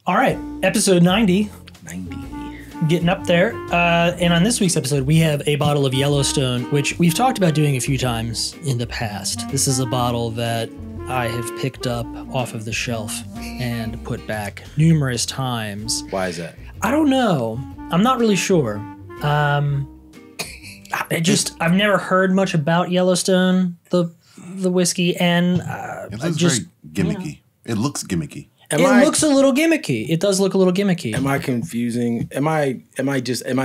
All right, episode 90. 90. Getting up there. And on this week's episode, we have a bottle of Yellowstone, which we've talked about doing a few times in the past. This is a bottle that I have picked up off of the shelf and put back numerous times. Why is that? I don't know. I'm not really sure. I've never heard much about Yellowstone, the whiskey, and it looks very gimmicky. It looks gimmicky. It looks a little gimmicky. It does look a little gimmicky. Am I confusing? Am I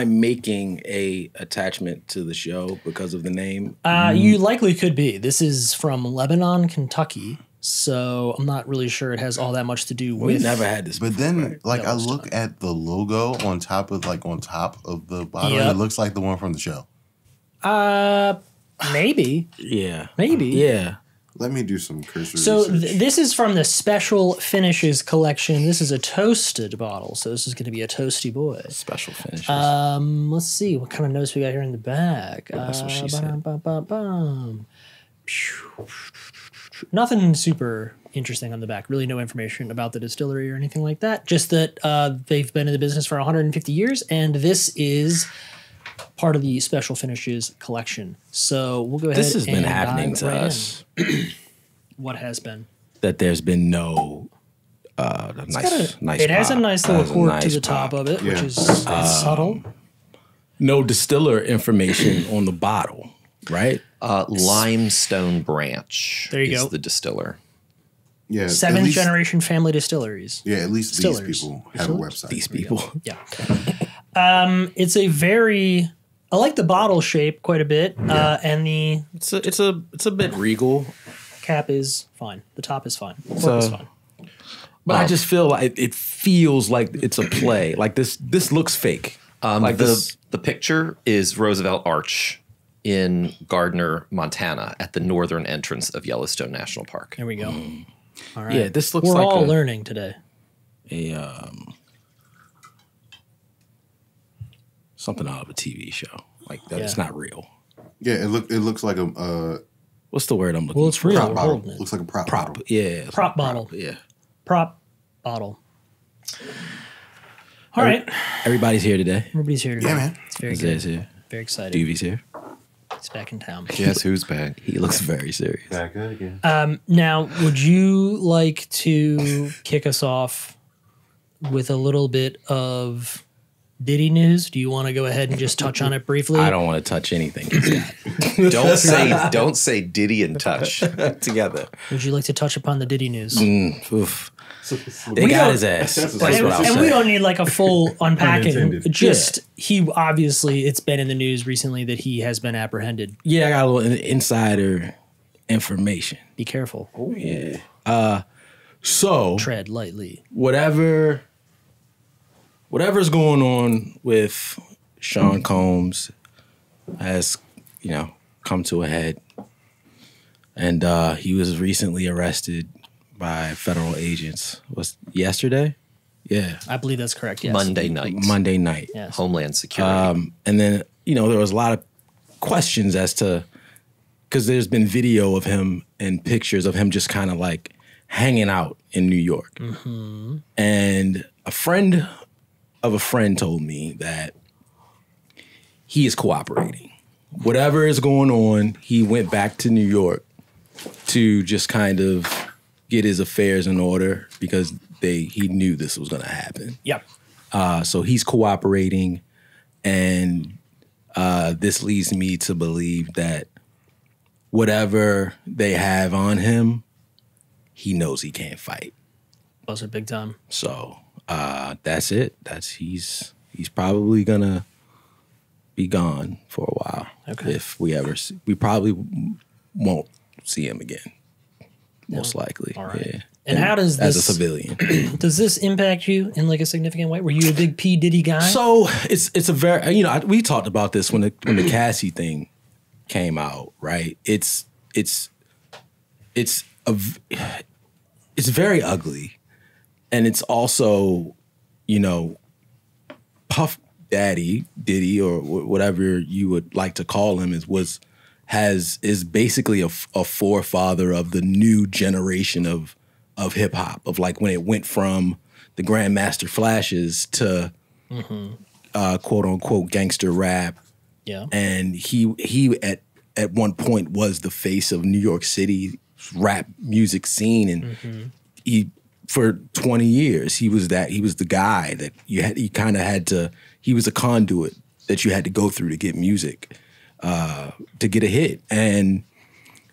making a attachment to the show because of the name? You likely could be. This is from Lebanon, Kentucky, so I'm not really sure it has all that much to do with. We never had this. But before, then, right? like, I look at the logo on top of the bottle, and it looks like the one from the show. Maybe. Yeah. Maybe. Yeah. Let me do some cursory So research. this is from the Special Finishes collection. This is a toasted bottle, so this is going to be a toasty boy. Special finishes. Let's see what kind of notes we got here in the back. That's what she said. Nothing super interesting on the back. Really no information about the distillery or anything like that. Just that they've been in the business for 150 years, and this is part of the Special Finishes collection. So we'll go ahead. This has been happening to us. What has been? That there's been no nice. It has a nice little cork nice to the top of it, which Yeah. is subtle. No distiller information on the bottle, right? Limestone Branch There you is go. the distiller. Yeah, at Seventh least- generation family distilleries. Yeah, at least Distillers. these people have a website. These people. Yeah. It's a very. I like the bottle shape quite a bit, and the It's a bit regal. cap is fine. The top is fine. The cork is fine. But I just feel like it feels like it's a play. Like this looks fake. Like The picture is Roosevelt Arch in Gardner, Montana, at the northern entrance of Yellowstone National Park. There we go. All right. Yeah, this looks We're like all learning today. something out of a TV show. Like that. It's Yeah. not real. Yeah, it looks like a What's the word I'm looking Well, it's for? real. prop We're bottle. holding it. Looks like a prop Prop. bottle. Yeah. Prop bottle. Yeah. Prop bottle. All right. Everybody's here today. Everybody's here today. Yeah, man. It's very Zay's good. here. Very excited. Duvey's here. He's back in town. Guess who's back? He looks very serious. Back again. Now, would you like to kick us off with a little bit of Diddy news? Do you want to go ahead and just touch on it briefly? I don't want to touch anything he's got Don't say Diddy and touch. together. Would you like to touch upon the Diddy news? Oof. They got his ass. That's what And, I'm and we saying. don't need like a full unpacking. Unintended. Just he obviously it's been in the news recently that he has been apprehended. Yeah, I got a little insider information. Be careful. Yeah. So Tread lightly. whatever's going on with Sean Combs has, come to a head. And he was recently arrested by federal agents. Was yesterday? Yeah. I believe that's correct. Yes. Monday night. Monday night. Yes. Homeland Security. And then, there was a lot of questions as to, because there's been video of him and pictures of him just kind of like hanging out in New York. Mm-hmm. And a friend of a friend told me that he is cooperating. Whatever is going on, he went back to New York to just kind of get his affairs in order because he knew this was going to happen. Yep. So he's cooperating, and this leads me to believe that whatever they have on him, he knows he can't fight. Those are big time. So that's it. He's probably gonna be gone for a while. Okay. If we probably won't see him again. Most likely. All right. Yeah. And how does as a this- civilian? Does this impact you in like a significant way? Were you a big P Diddy guy? So it's a very we talked about this when the Cassie thing came out, right? It's very ugly, and it's also Puff Daddy Diddy or whatever you would like to call him is basically a forefather of the new generation of hip hop, of like when it went from the Grandmaster Flashes to quote unquote gangster rap. Yeah. And he at one point was the face of New York City rap music scene, and he for 20 years he was the guy that he was a conduit that you had to go through to get music, to get a hit. And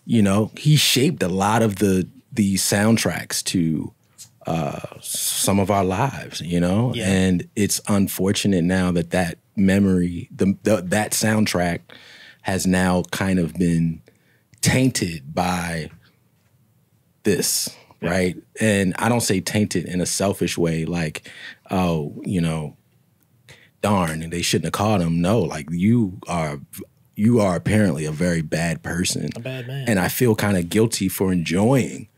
you know, he shaped a lot of the soundtracks to some of our lives, you know. Yeah. And it's unfortunate now that memory, that soundtrack has now kind of been tainted by this, right? And I don't say tainted in a selfish way, like, oh, you know, darn, and they shouldn't have caught him. No, like you are apparently a very bad person. A bad man. And I feel kind of guilty for enjoying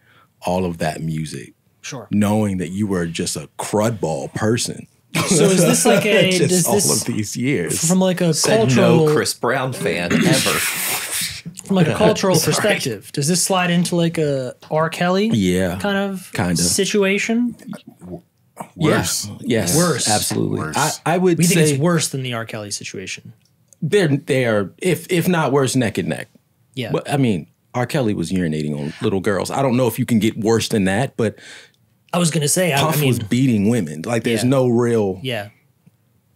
all of that music. Sure. Knowing that you were just a crudball person. So is this like a just all of these years from like a Said cultural no Chris Brown fan ever. from like a cultural perspective? Does this slide into like a R. Kelly kind of situation? Worse. Yes. Worse. Absolutely. Worse. I would We say think it's worse than the R. Kelly situation. they are if not worse, neck and neck. Yeah. But I mean, R. Kelly was urinating on little girls. I don't know if you can get worse than that, but I was going to say, I Puff mean, was beating women. Like there's no real, you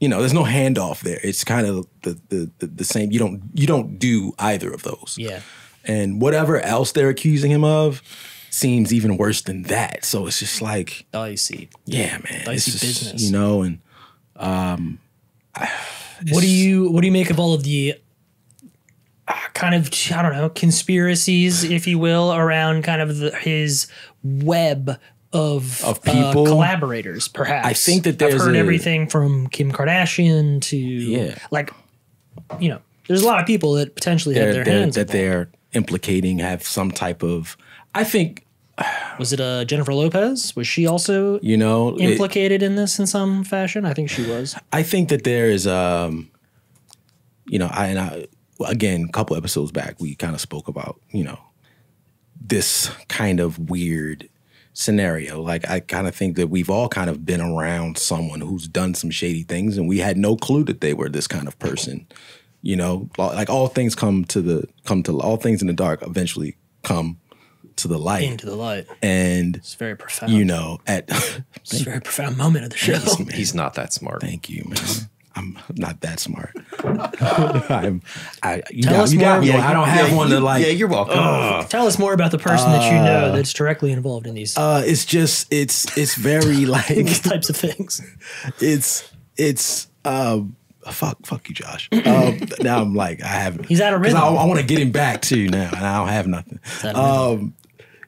know, there's no handoff there. It's kind of the same. You don't do either of those. Yeah. And whatever else they're accusing him of seems even worse than that. So it's just like Dicey. yeah, man. Dicey it's just, business. you know, and What do you make of all of the kind of, I don't know, conspiracies, if you will, around kind of his web of people, collaborators, perhaps? I think that I've heard everything from Kim Kardashian to like, you know, there's a lot of people that potentially have their hands that they're implicating have some type of. I think. Was it Jennifer Lopez? Was she also implicated in this in some fashion? I think she was. I think that there is, you know, I again, a couple episodes back, we kind of spoke about, you know, this kind of weird scenario. Like, I kind of think that we've all kind of been around someone who's done some shady things, and we had no clue that they were this kind of person. You know, like all things all things in the dark eventually come to the light. Into the light. And it's very profound. You know, it's a very profound moment of the show. He's not that smart. Thank you, man. I'm not that smart. I don't have one to like. Yeah, you're welcome. Tell us more about the person that you know that's directly involved in these. It's very like these types of things. Fuck you, Josh. Now I'm like, I haven't. He's out of rhythm. I want to get him back too now, and I don't have nothing.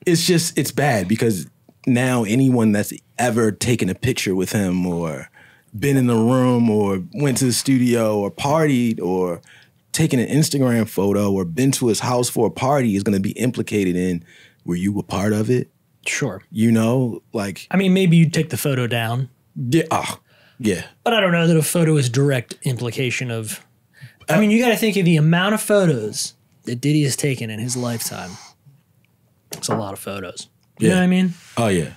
It's bad because now anyone that's ever taken a picture with him or been in the room or went to the studio or partied or taken an Instagram photo or been to his house for a party is going to be implicated in, were you a part of it? Sure. You know, like. I mean, maybe you'd take the photo down. Yeah. Yeah. But I don't know that a photo is direct implication of. I mean, you got to think of the amount of photos that Diddy has taken in his lifetime. It's a lot of photos. You know what I mean? Oh, yeah.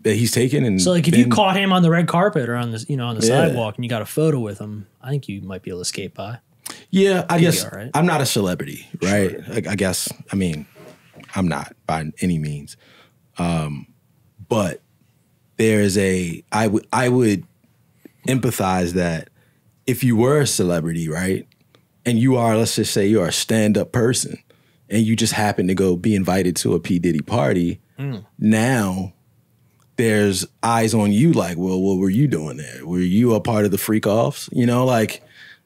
That he's taken. And so, like, if you caught him on the red carpet or on the, on the sidewalk and you got a photo with him, I think you might be able to skate by. Yeah, I guess right. I'm not a celebrity, right? Sure. I guess, I mean, I'm not by any means. But there's I would empathize that if you were a celebrity, right? And you are, let's just say you're a stand-up person and you just happen to go be invited to a P. Diddy party, now there's eyes on you like, well, what were you doing there? Were you a part of the freak offs? You know, like,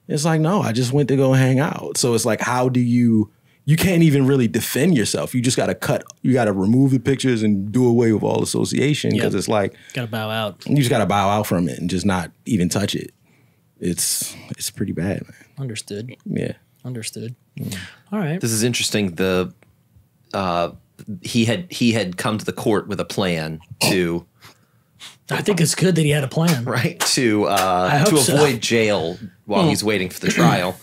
it's like, no, I just went to go hang out. So it's like, how do you can't even really defend yourself. You just got to remove the pictures and do away with all association because it's like. Got to bow out. You just got to bow out from it and just not even touch it. It's pretty bad, man. Understood. Yeah. Understood. All right. This is interesting. He had come to the court with a plan to. I think it's good that he had a plan, right? To avoid jail while he's waiting for the trial.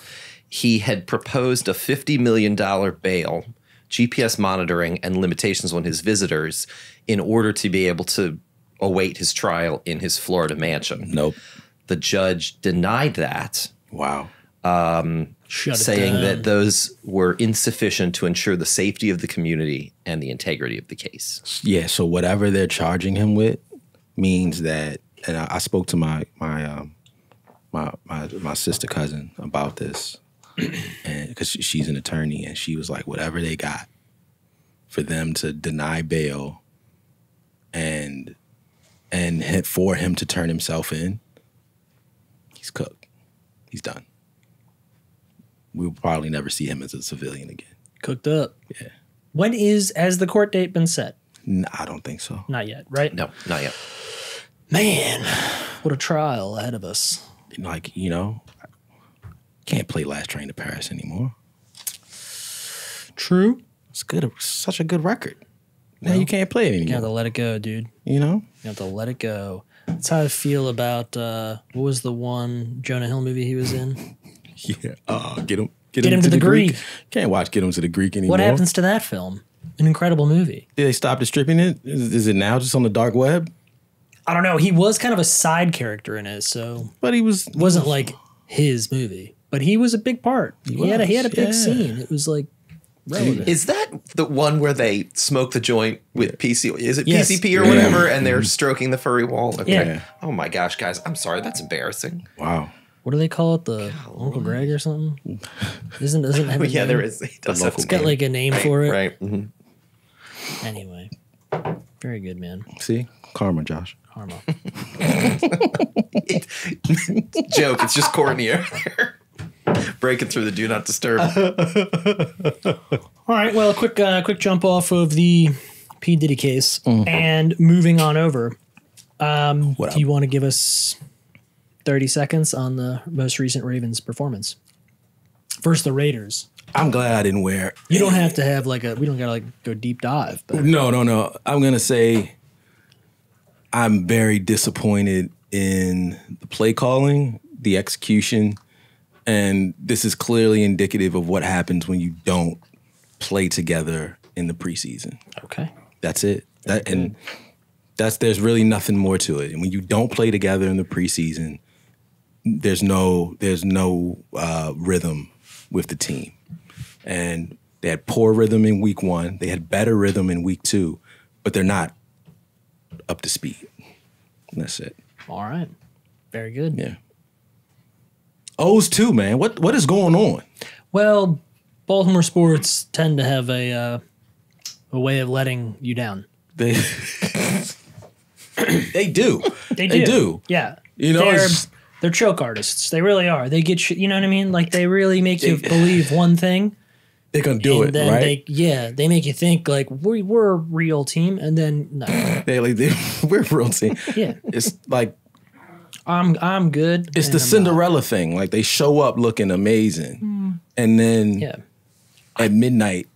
He had proposed a $50 million bail, GPS monitoring, and limitations on his visitors in order to be able to await his trial in his Florida mansion. Nope. The judge denied that. Wow. Saying that those were insufficient to ensure the safety of the community and the integrity of the case. Yeah, so whatever they're charging him with means that, and I spoke to my sister cousin about this, and because she's an attorney, and she was like, whatever they got for them to deny bail and for him to turn himself in, he's cooked. He's done. We'll probably never see him as a civilian again. Cooked up. Yeah. Has the court date been set? No, I don't think so. Not yet, right? No, not yet. Man, what a trial ahead of us. Like, can't play Last Train to Paris anymore. True. It's good. Such a good record. Now you can't play it anymore. You have to let it go, dude. You have to let it go. That's how I feel about, what was the one Jonah Hill movie he was in? Yeah. Get him to the Greek. Can't watch Get him to the Greek anymore. What happens to that film? An incredible movie. Did they stop distributing it? Is it now just on the dark web? I don't know. He was kind of a side character in it, so. But wasn't like his movie, but he was a big part. He had a big scene. It was like relevant. Is that the one where they smoke the joint with PC? Is it PCP or whatever? And they're stroking the furry wall. Okay. Yeah. Oh my gosh, guys! I'm sorry. That's embarrassing. Wow. What do they call it? The Uncle Greg or something? Doesn't it have a Yeah, name? there is. It's got like a name for it. Right. Mm-hmm. Anyway, very good, man. See, karma, Josh. Karma. Joke. It's just Kortney over there breaking through the do not disturb. All right. Well, a quick jump off of the P Diddy case and moving on over. Do you want to give us 30 seconds on the most recent Ravens performance? First, the Raiders. I'm glad I didn't wear. You don't have to have we don't got to go deep dive. But. No. I'm going to say I'm very disappointed in the play calling, the execution, and this is clearly indicative of what happens when you don't play together in the preseason. Okay. That's it. There's really nothing more to it. And when you don't play together in the preseason, there's no rhythm with the team. And they had poor rhythm in week 1. They had better rhythm in week 2, but they're not up to speed. And that's it. All right. Very good. Yeah. O's too, man. What is going on? Well, Baltimore sports tend to have a way of letting you down. They do. They do. Yeah. They're choke artists. They really are. They get you know what I mean? Like they really make you believe one thing. They're gonna do it, then right? They make you think like we're a real team, and then no. We're a real team. Yeah. It's like I'm good. It's the Cinderella thing. Like they show up looking amazing, and then at midnight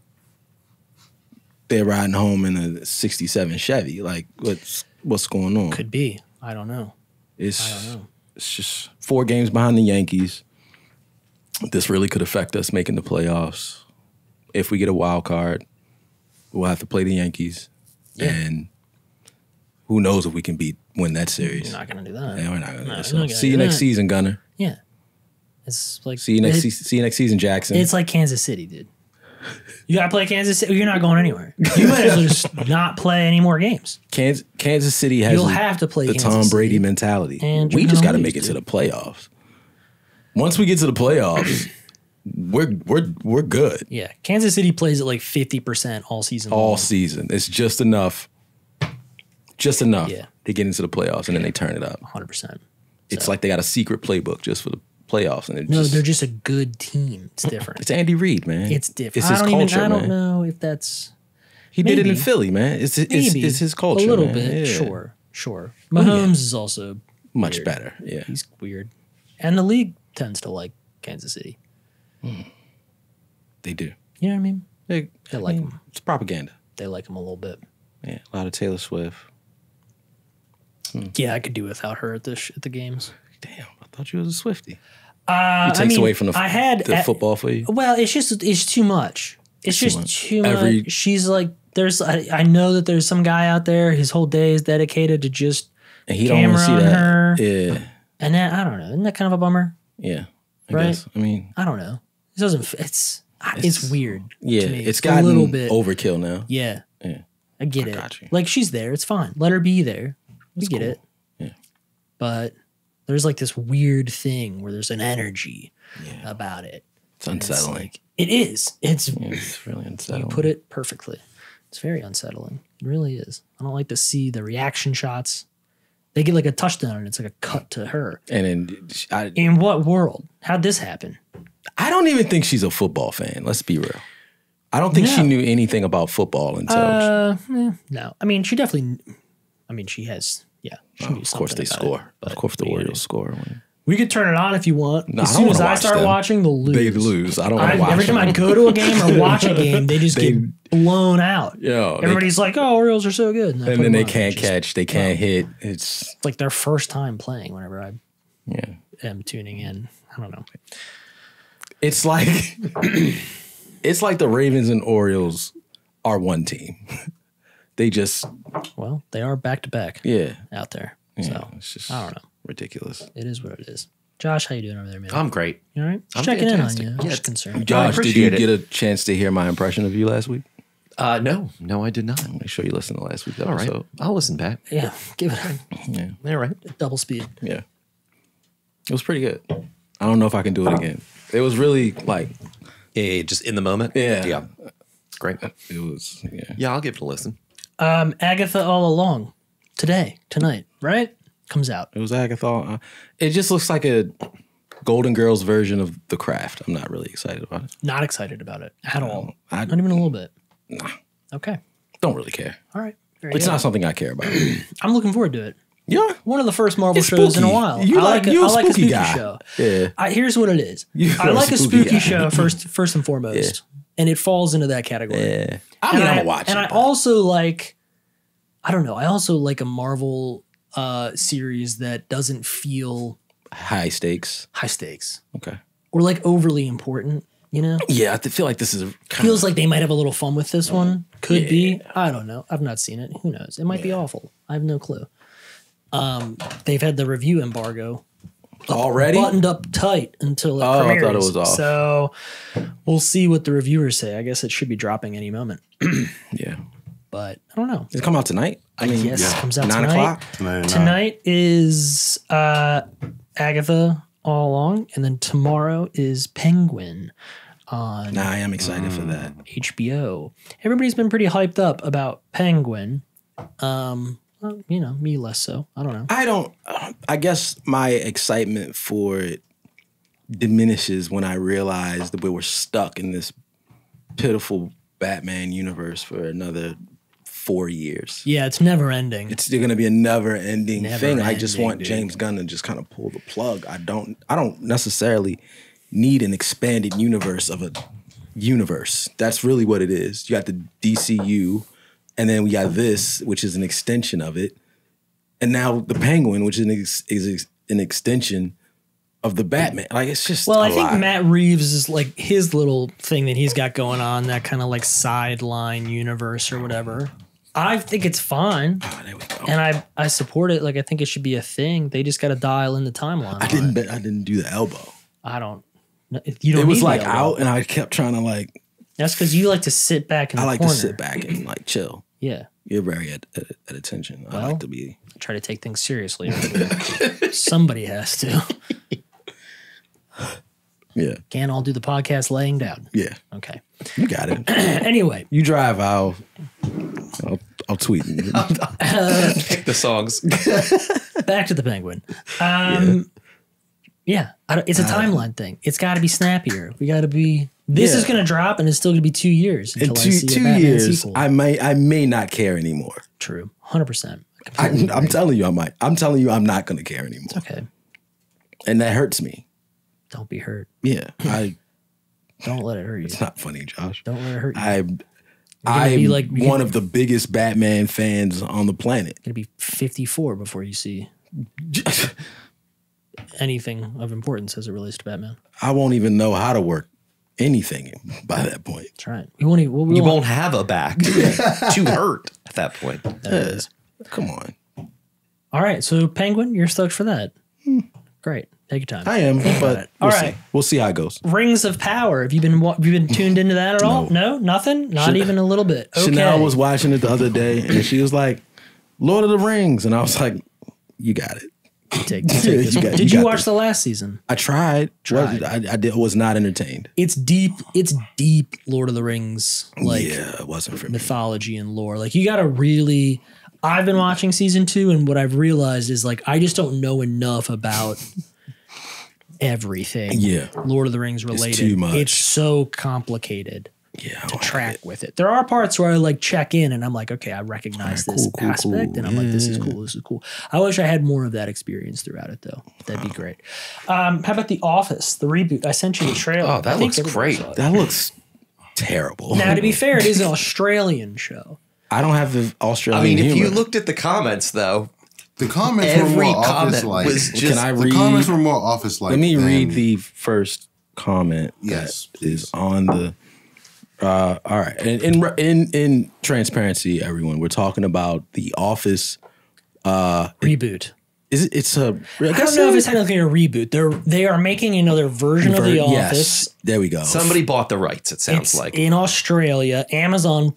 they're riding home in a '67 Chevy. Like what's going on? Could be. I don't know. It's just 4 games behind the Yankees. This really could affect us making the playoffs. If we get a wild card, we'll have to play the Yankees. Yeah. And who knows if we can win that series. We're not going to do that. Yeah, we're not going to do that. See you next season, Gunner. Yeah. It's like see you next season, Jackson. It's like Kansas City, dude. You got to play Kansas City. You're not going anywhere. You might as well just not play any more games. Kansas City has You'll have to play the Kansas Tom Brady City. mentality. And we just got to make it to the playoffs. Once we get to the playoffs, we're good. Yeah, Kansas City plays at like 50% all season. All season, it's just enough Yeah. to get into the playoffs, and then they turn it up. 100%. It's like they got a secret playbook just for the playoffs, and they're just a good team. It's different. It's Andy Reid, man. It's different. It's his culture, I man. don't know if that's. He did it in Philly, man. It's his culture. A little man. bit, Yeah. sure. Mahomes is also much weird. better. Yeah, He's weird, and the league tends to like Kansas City. They do. You know what I mean? They like him. It's propaganda. They like him a little bit. Yeah, a lot of Taylor Swift. Yeah, I could do without her at the games. Damn, I thought you was a Swiftie. It takes away from the football for you. Well, it's too much. It's just too much. She's like I know that there's some guy out there. His whole day is dedicated to just And he don't want camera to see on that. her. Yeah. And then I don't know. Isn't that kind of a bummer? Yeah. I Right? guess. I mean, I don't know. It doesn't. It's weird. yeah, to me. it's a gotten little bit overkill now. Yeah. Yeah. I get it. got you. Like she's there. It's fine. Let her be there. We get cool. it. Yeah. But there's like this weird thing where there's an energy about it. It's unsettling. It is. It's really unsettling. you put it perfectly. It's very unsettling. It really is. I don't like to see the reaction shots. They get like a touchdown and it's like a cut to her. And then In what world? How'd this happen? I don't even think she's a football fan. Let's be real. I don't think she knew anything about football until. No. I mean, she definitely. I mean, she has. Yeah. She knew Of course they something about score. it, Of course the but, Orioles score. We could turn it on if you want. No, as I soon don't as wanna I watch start them. watching, they'll lose. They lose. I don't want to watch Every time them. I go to a game or watch a game, they just get blown out. Yo, Everybody's like, "Oh, Orioles are so good," and then they can't catch. They can't hit. It's It's like their first time playing. Whenever I yeah. am tuning in, I don't know. It's like it's like the Ravens and Orioles are one team. They just Well, they are back to back out there. So it's just I don't know. ridiculous. It is what it is. Josh, how you doing over there, man? I'm great. You all right? I'm Checking fantastic. in on you. I'm just concerned. Josh, did you appreciate it. get a chance to hear my impression of you last week? No, I did not. Make sure you listen to last week's All right, episode. I'll listen back. Yeah, give it Yeah, All right. a double speed. yeah. It was pretty good. I don't know if I can do it again. It was really like Yeah, just in the moment. Yeah. Great. it was Yeah, I'll give it a listen. Agatha All Along tonight, right? Comes out. It was Agatha. It just looks like a Golden Girls version of The Craft. I'm not really excited about it. Not excited about it at all. I Not even a little bit. Nah. Okay. don't really care. All right. Very It's good. not something I care about. I'm looking forward to it. Yeah. One of the first Marvel It's shows in a spooky. while. You I like a you a spooky spooky guy. show. Yeah. Here's what it is. You I are a like a spooky spooky guy. show first and foremost, and it falls into that category. Yeah. I mean, I'm gonna watch it. And I also like, I don't know. I also like a Marvel series that doesn't feel high stakes. high stakes Okay. or like overly important. You know, Yeah, I feel like this is kind feels like they might have a little fun with this one. Could be. I don't know. I've not seen it. Who knows? It might be awful. I have no clue. They've had the review embargo already. buttoned up tight until it Oh, I premieres. thought it was off. So we'll see what the reviewers say. I guess it should be dropping any moment. Yeah. But I don't know. Does it come out tonight? I mean, Yes, it comes out 9 tonight. o'clock. Tonight is Agatha All Along, and then tomorrow is Penguin on Nah, I am excited for that. HBO. Everybody's been pretty hyped up about Penguin. Well, you know, me less so. I don't know. I guess my excitement for it diminishes when I realize that we were stuck in this pitiful Batman universe for another 4 years. Yeah, it's never ending. It's going to be a never-ending thing. I just Never-ending, want dude. James Gunn to just kind of pull the plug. I don't necessarily need an expanded universe of a universe. That's really what it is. You got the DCU, and then we got this, which is an extension of it, and now the Penguin, which is an extension of the Batman. Like, it's just Well, a I think lot. Matt Reeves is like his little thing that he's got going on, that kind of like sideline universe or whatever. I think it's fine. Oh, there we go. And I support it. Like, I think it should be a thing. They just got to dial in the timeline. I didn't do the elbow. I don't. You don't. It was need like the elbow. out, and I kept trying to like. That's because you like to sit back in the I like corner. to sit back and like chill. Yeah. You're very at attention. I like to be. I try to take things seriously. Somebody has to. Yeah. Can't all do the podcast laying down. Yeah. Okay. You got it. Anyway, You drive. I'll tweet. Pick the songs. back to the Penguin. Yeah, it's a timeline thing. It's got to be snappier. We got to be. This is going to drop, and it's still going to be 2 years until In I see a two Batman years, sequel. I may not care anymore. True, 100%. I'm telling you, I might. I'm telling you, I'm not going to care anymore, Okay, and that hurts me. don't be hurt. Yeah, Don't let it hurt you. It's not funny, Josh. Don't let it hurt you. I'm be like- one of the biggest Batman fans on the planet. You're going to be 54 before you see anything of importance as it relates to Batman. I won't even know how to work anything by that point. That's right. You won't have a back to hurt at that point. Come on. All right. So Penguin, you're stoked for that. Great. Take your time. I am, but all right. We'll see how it goes. Rings of Power. Have you been tuned into that at all? No, nothing. Not even a little bit. Okay. Chanel was watching it the other day, and she was like, "Lord of the Rings," and I was like, "You got it." Did you watch the last season? I tried. I was not entertained. It's deep. It's deep Lord of the Rings. It wasn't for mythology and lore. Like you got to really. I've been watching season 2, and what I've realized is like I just don't know enough about everything. Yeah, Lord of the Rings related. It's too much. It's so complicated. Yeah, to track with it. There are parts where I like check in and I'm like, okay, I recognize this aspect, and I'm like, this is cool. This is cool. I wish I had more of that experience throughout it, though. That'd be great. How about The Office, the reboot? I sent you the trailer. Oh, that looks great. That looks terrible. Now, to be fair, it is an Australian show. I don't have the Australian. I mean, if humor. you looked at the comments, though, the comments were more office-like. Can I read? The comments were more office-like. Let me read the first comment. Yes, is on the. All right. In transparency, everyone, we're talking about The Office reboot. It's a. I don't know if it's technically a reboot. They are making another version of The Office. Yes, there we go. Somebody bought the rights. It sounds like in Australia. Amazon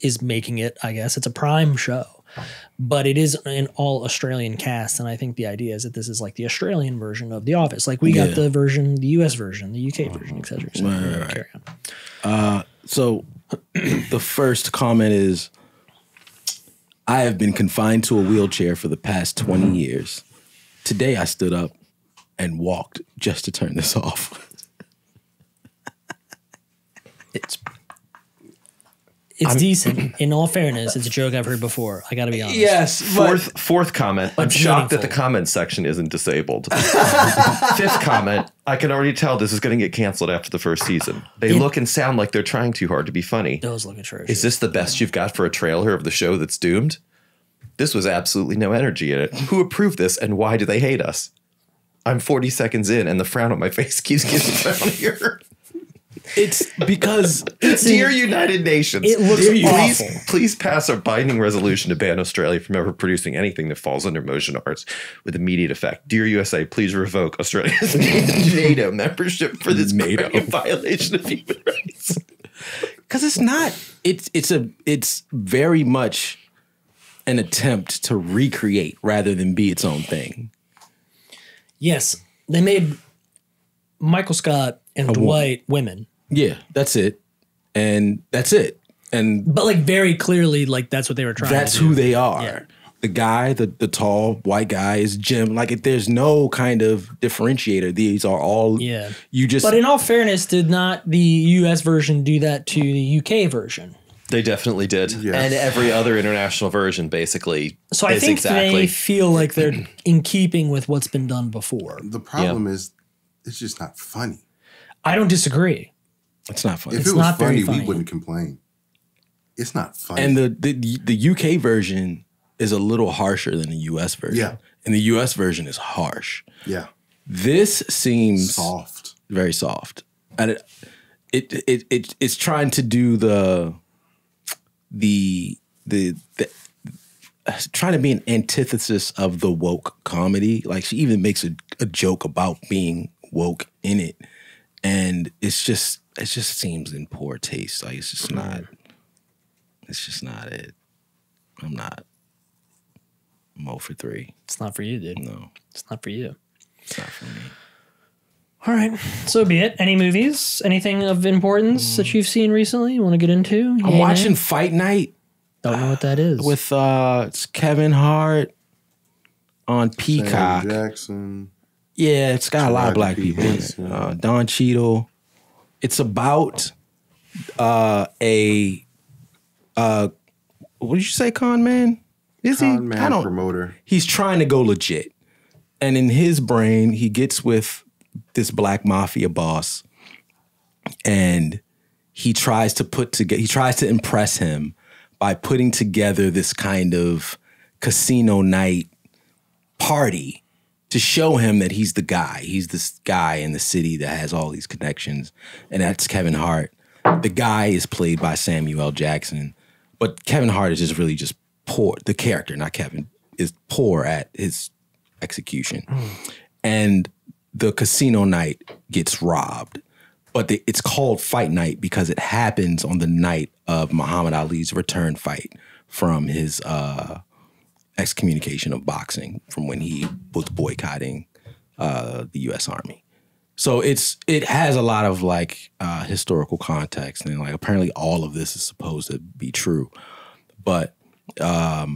is making it. I guess it's a Prime show, but it is an all Australian cast, and I think the idea is that this is like the Australian version of The Office. Like we got the US version, the UK version, etc. So carry on. So the first comment is, I have been confined to a wheelchair for the past 20 years. Today I stood up and walked just to turn this off. It's decent. In all fairness, it's a joke I've heard before. I got to be honest. Yes. Fourth comment. I'm shocked that the comment section isn't disabled. Fifth comment. I can already tell this is going to get canceled after the first season. They look and sound like they're trying too hard to be funny. Those look atrocious. Is this the best you've got for a trailer of the show that's doomed? This was absolutely no energy in it. Who approved this and why do they hate us? I'm 40 seconds in and the frown on my face keeps getting frownier. It's because Dear United Nations, it looks awful. Please pass a binding resolution to ban Australia from ever producing anything that falls under motion arts with immediate effect. Dear USA, please revoke Australia's NATO membership for this grave violation of human rights. Because it's not. It's very much an attempt to recreate rather than be its own thing. Yes, they made Michael Scott and Dwight women. Yeah, that's it. And that's it. But like very clearly, like that's what they were trying to do. That's who they are. Yeah. The guy, the tall white guy is Jim. Like there's no kind of differentiator. These are all But in all fairness, did not the US version do that to the UK version? They definitely did. Yes. And every other international version basically. So I think they feel like they're in keeping with what's been done before. The problem is it's just not funny. I don't disagree. It's not funny. If it was funny, we wouldn't complain. It's not funny. And the UK version is a little harsher than the US version. Yeah. And the US version is harsh. Yeah. This seems soft. Very soft. And it's trying to do the trying to be an antithesis of the woke comedy. Like she even makes a joke about being woke in it. And it just seems in poor taste. Like it's just not it. I'm 0 for 3. It's not for you, dude. No. It's not for you. It's not for me. All right. So be it. Any movies? Anything of importance that you've seen recently you want to get into? I'm watching Fight Night. Don't know what that is. With it's Kevin Hart on Peacock. Sam Jackson. Yeah, it's got a lot of black people in it. Don Cheadle. It's about what did you say, con man? Con man promoter. He's trying to go legit. And in his brain, he gets with this black mafia boss and he tries to impress him by putting together this kind of casino night party to show him that he's the guy. He's this guy in the city that has all these connections, and that's Kevin Hart. The guy is played by Samuel L. Jackson, but Kevin Hart is just really just poor. The character, not Kevin, is poor at his execution. And the casino night gets robbed, but it's called Fight Night because it happens on the night of Muhammad Ali's return fight from his excommunication of boxing, from when he was boycotting the U.S. Army. So it has a lot of like historical context, and like apparently all of this is supposed to be true. But I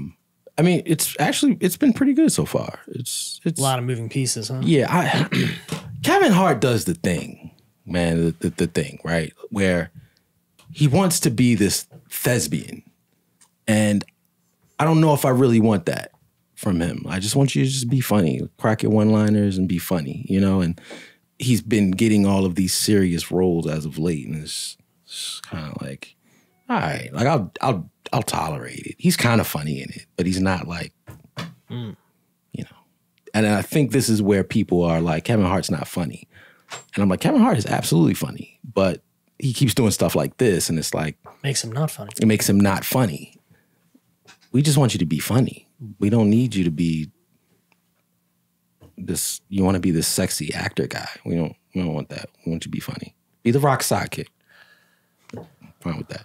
mean, it's been pretty good so far. It's A lot of moving pieces, huh? yeah. Kevin Hart does the thing, man, the thing, right? Where he wants to be this thespian. And I don't know if I really want that from him. I just want you to just be funny, crack your one-liners and be funny, you know? And he's been getting all of these serious roles as of late, and it's kind of like, all right, like I'll tolerate it. He's kind of funny in it, but he's not like, you know. And I think this is where people are like, Kevin Hart's not funny. And I'm like, Kevin Hart is absolutely funny, but he keeps doing stuff like this, and it's like, Makes him not funny. it makes him not funny. We just want you to be funny. We don't need you to be this. You want to be this sexy actor guy. We don't want that. We want you to be funny. Be the Rock sidekick. Fine with that.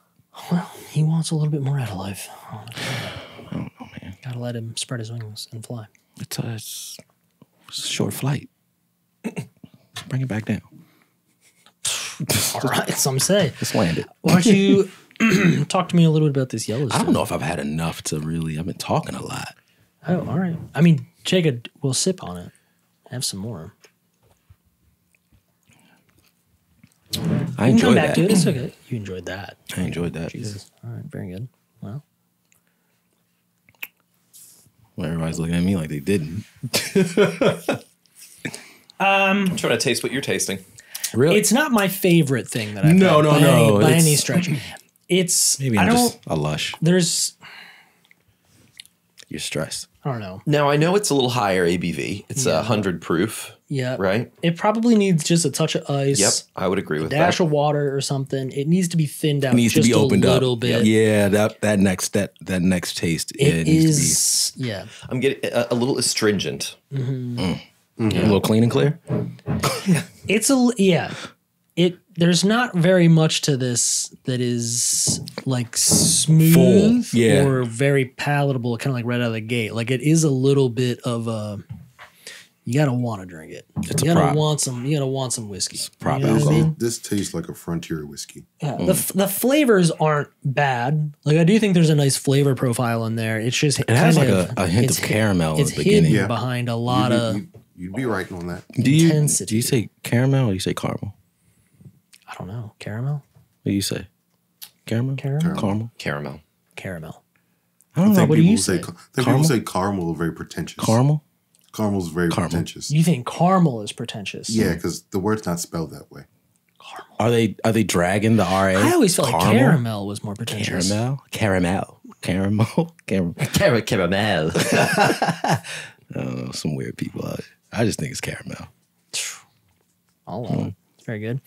Well, he wants a little bit more out of life. I don't know, man. Gotta let him spread his wings and fly. It's a short flight. Just bring it back down. All right, some say. Just land it. Why don't you talk to me a little bit about this Yellowstone? I don't know if I've had enough to really. I've been talking a lot. Oh, all right. I mean, Jacob will sip on it. Have some more. I You can come enjoyed back that. to it. It's okay. You enjoyed that. I enjoyed that. Jesus. All right, very good. Well, Well, everybody's looking at me like they didn't. I'm trying to taste what you're tasting. Really? it's not my favorite thing that I've No, had no, by no. by It's- any stretch. It's Maybe I I'm don't. just a lush. There's You're stressed. I don't know. Now I know it's a little higher ABV. It's 100 proof. Yeah. Right? It probably needs just a touch of ice. Yep, I would agree with Dash that. of water or something. It needs to be thinned out. It needs just to be opened a up. little bit. Yeah, that next taste. It needs is. Yeah. I'm getting a little astringent. to be a little clean and clear. It's a yeah. There's not very much to this that is like smooth Full, yeah. or very palatable, kind of like right out of the gate. Like it is a little bit of a. You gotta want to drink it. It's you a gotta prop. want some. You gotta want some whiskey. Prop You know what I alcohol. mean? This tastes like a frontier whiskey. Yeah, the flavors aren't bad. Like I do think there's a nice flavor profile in there. It's just It has like a hint of caramel in It's the beginning. hidden Yeah. behind a lot of. You'd be right on that. Do you intensity. say caramel or do you say caramel? I don't know, caramel, What do you say? Caramel? Caramel? Caramel? Caramel. caramel. I don't know. What do you people say? I think people say caramel are very pretentious. Caramel? Caramel's very pretentious. You think caramel is pretentious? Yeah, because the word's not spelled that way. Are they dragging the RA? I always felt like caramel was more pretentious. Caramel. Caramel. I don't know, some weird people out there. I just think it's caramel. I'll allow it. Very good.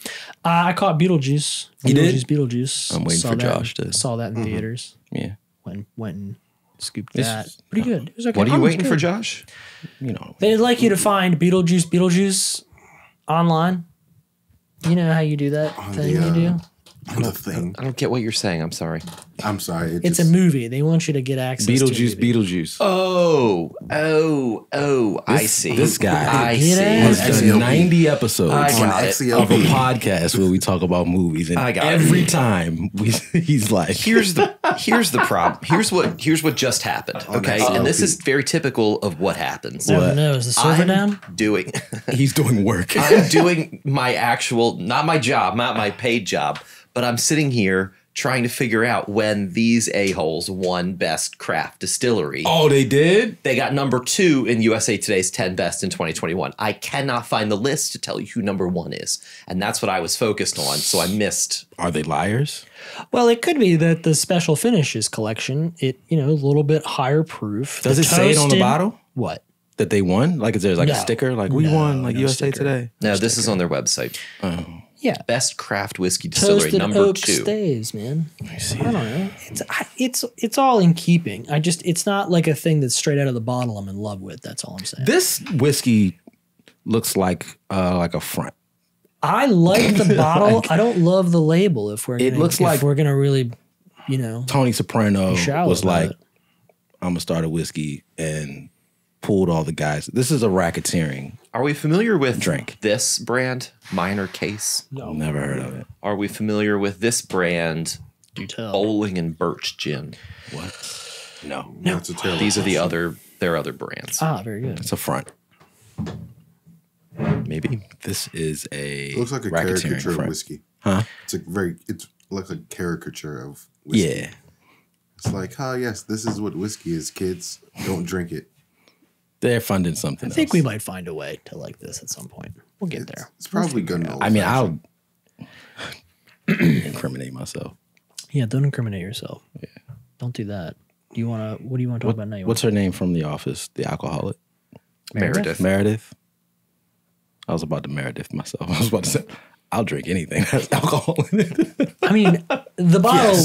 I caught Beetlejuice. You did? Beetlejuice. I'm waiting Saw for that- Josh to- Saw that in theaters. Yeah. Went and scooped It's- that. Pretty good. It was okay. What are you It was waiting for, good. Josh? You know. They'd like you to find Beetlejuice online. You know how you do that thing you do? The thing. I don't get what you're saying. I'm sorry. I'm sorry. It's a movie. They want you to get access to Beetlejuice. Oh, I see. This guy I Get see. it? has done 90 episodes I got it. of a podcast where we talk about movies, and I got it. every time he's like, Here's the problem. Here's what just happened. Okay, that and this CLP. is very typical of what happens. Never know. Is the server down? Doing. he's doing work. I'm doing my actual, not my job, not my paid job, but I'm sitting here trying to figure out when these a-holes won Best Craft Distillery. Oh, they did? They got number 2 in USA Today's 10 Best in 2021. I cannot find the list to tell you who number 1 is. And that's what I was focused on, so I missed. Are they liars? Well, it could be that the special finishes collection, a little bit higher proof. Does The it say it on the toasted- bottle? What? that they won? Like, is there like No. a sticker? Like, we won, like no USA sticker. Today. No, this is on their website. Yeah. Best craft whiskey distillery Toasted number oak 2. stays, man. I don't know. It's all in keeping. It's not like a thing that's straight out of the bottle I'm in love with. That's all I'm saying. This whiskey looks like a front. I like the bottle. I don't love the label. If we're It gonna, looks if like- we're gonna really, you know, Tony Soprano shallow was about like, it. I'm gonna start a whiskey and pulled all the guys. This is a racketeering. Are we familiar with Drink. this brand, Minor Case? No, Never heard of it. Are we familiar with this brand, do tell. Bowling and Birch Gin? What? No. That's a terrible. These are their other brands. Ah, very good. It's a front. Maybe. This is a It looks like a racketeering caricature of front. whiskey. Huh? It looks like a caricature of whiskey. Yeah. It's like, yes, this is what whiskey is, kids. Don't drink it. They're funding something I think else. we might find a way to like this at some point. We'll get there. It's probably good. I mean, I'll incriminate myself. Yeah, don't incriminate yourself. Yeah. Don't do that. What do you want to talk about now? What's her name from The Office? The alcoholic? Meredith. Meredith? I was about to Meredith myself. I was about to say, I'll drink anything that has alcohol in it. I mean, the bottle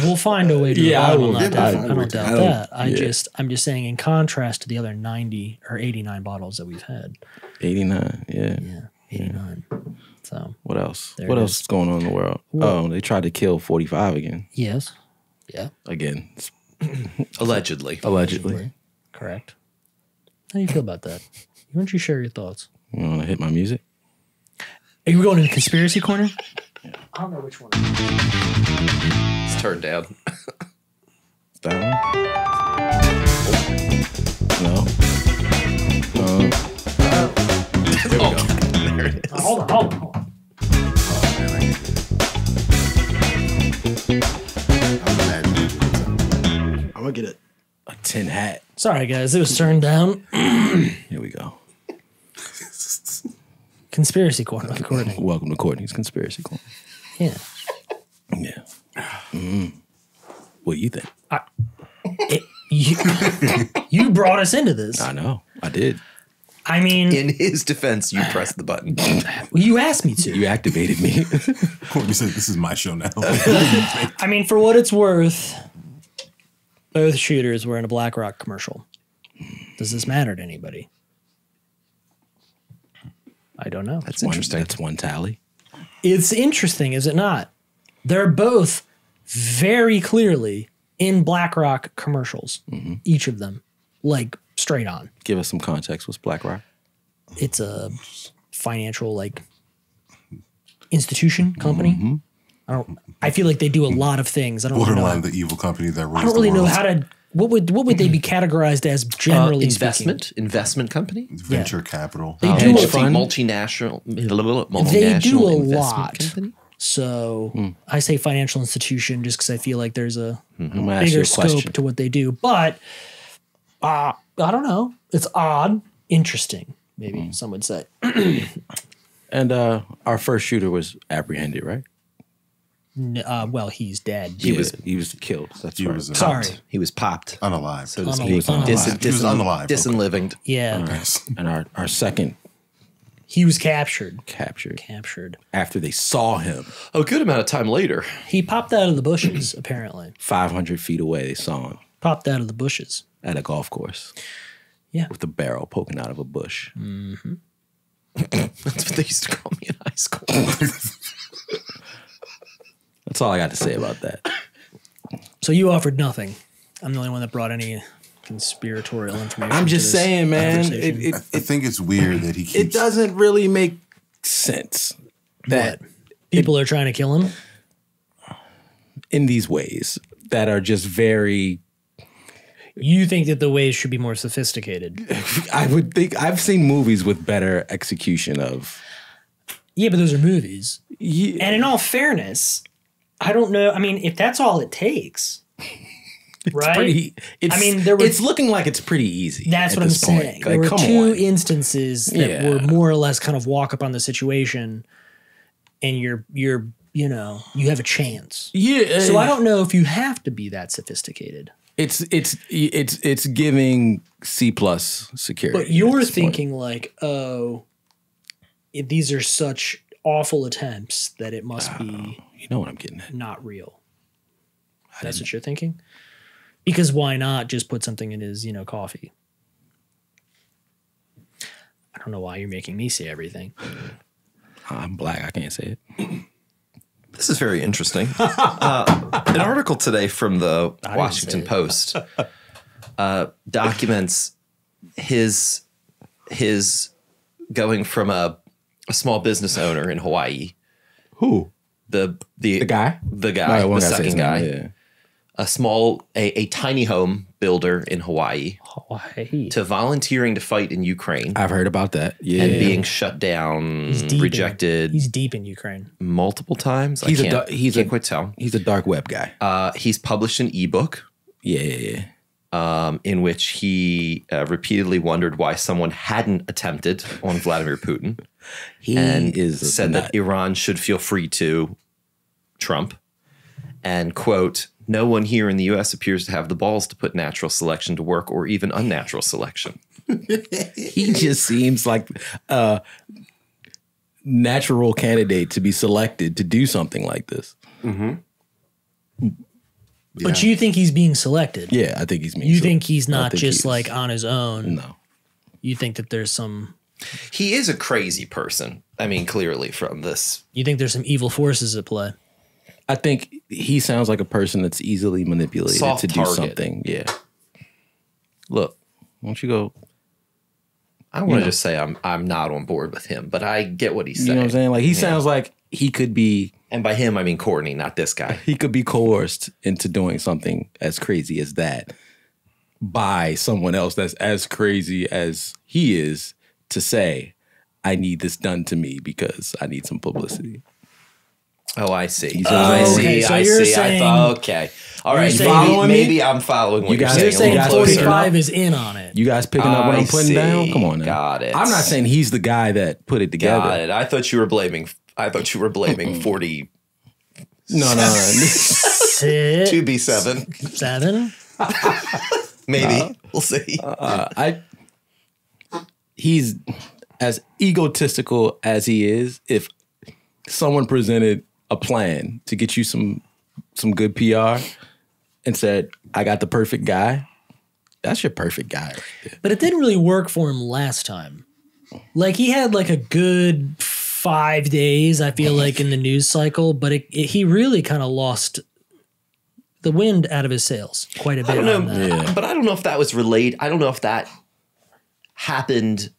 we'll find a way to. Yeah, I I will will. not Yeah, doubt. I I don't would- doubt I don't- that. yeah. I'm just saying, in contrast to the other 90 or 89 bottles that we've had. 89, yeah. Yeah, 89. So What else? There What it else is. is going on in the world? Oh, they tried to kill 45 again. yes, yeah, Again, Allegedly. allegedly. correct. How do you feel about that? Why don't you share your thoughts? You want to hit my music? Are you going to the conspiracy corner? I don't know which one. It's turned down. That one? No. There it is. Hold on. I'm going to get a tin hat. Sorry, guys, it was turned down. Here we go. Conspiracy corner with Kortney. Welcome to Kortney's Conspiracy Corner. Yeah. Yeah. What do you think? You brought us into this. I know. I did. I mean, In his defense, you pressed the button. you asked me to. You activated me. Courtney said, "This is my show now." I mean, for what it's worth, both shooters were in a BlackRock commercial. Does this matter to anybody? I don't know. That's interesting. That's one tally. It's interesting, is it not? They're both very clearly in BlackRock commercials, each of them, like straight on. Give us some context. What's BlackRock? It's a financial like institution company. I feel like they do a lot of things. I don't really know. Borderline the evil company that rules I don't really the know world. how to. What would they be categorized as generally Investment company. Venture capital. They do hedge a, fund? Multinational they do a investment lot. company. So I say financial institution just because I feel like there's a I'm going to ask you bigger a scope question. to what they do. But I don't know. It's odd, interesting. Maybe some would say. And our first shooter was apprehended, right? Well, he's dead. He was killed. That's He right. was Sorry. He was popped. unalive. So to Unalive. speak. Unalive. He was unalive, okay. Disenlivinged. Yeah, And our second he was captured. captured after they saw him A good amount of time later. He popped out of the bushes. Apparently, 500 feet away. They saw him popped out of the bushes. at a golf course. Yeah. With a barrel poking out of a bush. That's what they used to call me in high school. That's all I got to say about that. So you offered nothing. I'm the only one that brought any conspiratorial information. I'm to just this saying, man, conversation. I think it's weird that he keeps. it doesn't really make sense that People are trying to kill him. in these ways that are just very, You think that the ways should be more sophisticated. I would think I've seen movies with better execution of. Yeah, but those are movies. Yeah, And in all fairness, I don't know. I mean, if that's all it takes, right? It's looking like it's pretty easy. That's at what I'm this point. saying. Like, There were come two on. instances that Yeah. were more or less kind of walk up on the situation, and you have a chance. Yeah. So I don't know if you have to be that sophisticated. It's giving C+ security. But you're thinking like, oh, these are such awful attempts that it must be. You know what I'm getting at. Not real. That's what you're thinking? Because why not just put something in his, coffee? I don't know why you're making me say everything. I'm black. I can't say it. This is very interesting. An article today from the Washington Post documents his going from a small business owner in Hawaii. Who? The guy? The guy, the second guy. Yeah. A tiny home builder in Hawaii to volunteering to fight in Ukraine. I've heard about that. Yeah. And being shut down, rejected. He's deep in Ukraine. Multiple times. He's can't quite tell. He's a dark web guy. He's published an ebook. Yeah. In which he repeatedly wondered why someone hadn't attempted on Vladimir Putin. He said that Iran should feel free to Trump. And, quote, no one here in the U.S. appears to have the balls to put natural selection to work or even unnatural selection. He just seems like a natural candidate to be selected to do something like this. Mm-hmm. But you think he's being selected? Yeah, I think he's being You selected. think he's not just like on his own? No. You think that there's some... He is a crazy person. I mean, clearly from this. You think there's some evil forces at play? I think he sounds like a person that's easily manipulated Soft to do target. something. Yeah. Look, why don't you go? I want to just say I'm not on board with him, but I get what he's saying. You know what I'm saying? Like he sounds like he could be. And by him, I mean Kortney, not this guy. He could be coerced into doing something as crazy as that by someone else that's as crazy as he is to say, I need this done to me because I need some publicity. Oh, I see. You see what I'm saying? Okay, so I you're see. saying- I thought, okay. All right. saying- Maybe I'm following what You you're guys- saying. You're saying you guys 45 is in on it. You guys picking up what I I'm putting see. down? Come on now. Got it. I'm not saying he's the guy that put it together. Got it. I thought you were blaming 40 No. Sit. 2B7. 7? Maybe. We'll see. He's as egotistical as he is. If someone presented a plan to get you some good PR and said, I got the perfect guy, that's your perfect guy right there. But it didn't really work for him last time. Like he had like a good 5 days, I feel like, in the news cycle, but he really kind of lost the wind out of his sails quite a bit. I don't know, on that. but I don't know if that was related. I don't know if that happened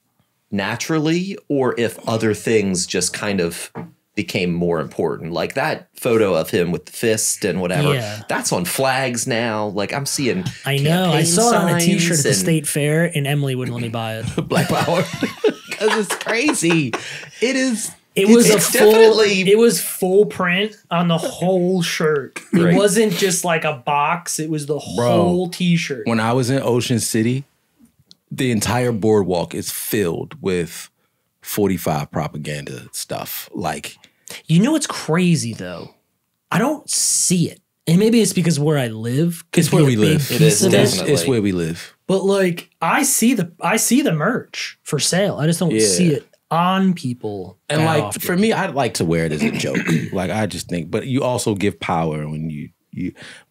naturally or if other things just kind of became more important. Like that photo of him with the fist and whatever. Yeah. That's on flags now. Like I'm seeing. I know. I campaign saw it on a signs T-shirt at the and- state fair, and Emily wouldn't let me buy it. Black power. Because it's crazy. It is. It was It's definitely- It was full print on the whole shirt. Right. It wasn't just like a box. It was the whole T-shirt. When I was in Ocean City, the entire boardwalk is filled with 45 propaganda stuff. Like, You know what's crazy though? I don't see it, and maybe it's because where I live. could it's where be we a big live. It piece is of definitely. It's where we live. But like I see the merch for sale. I just don't Yeah. see it on people. And that like often. for me, I'd like to wear it as a joke. Like I just think, but you also give power when you.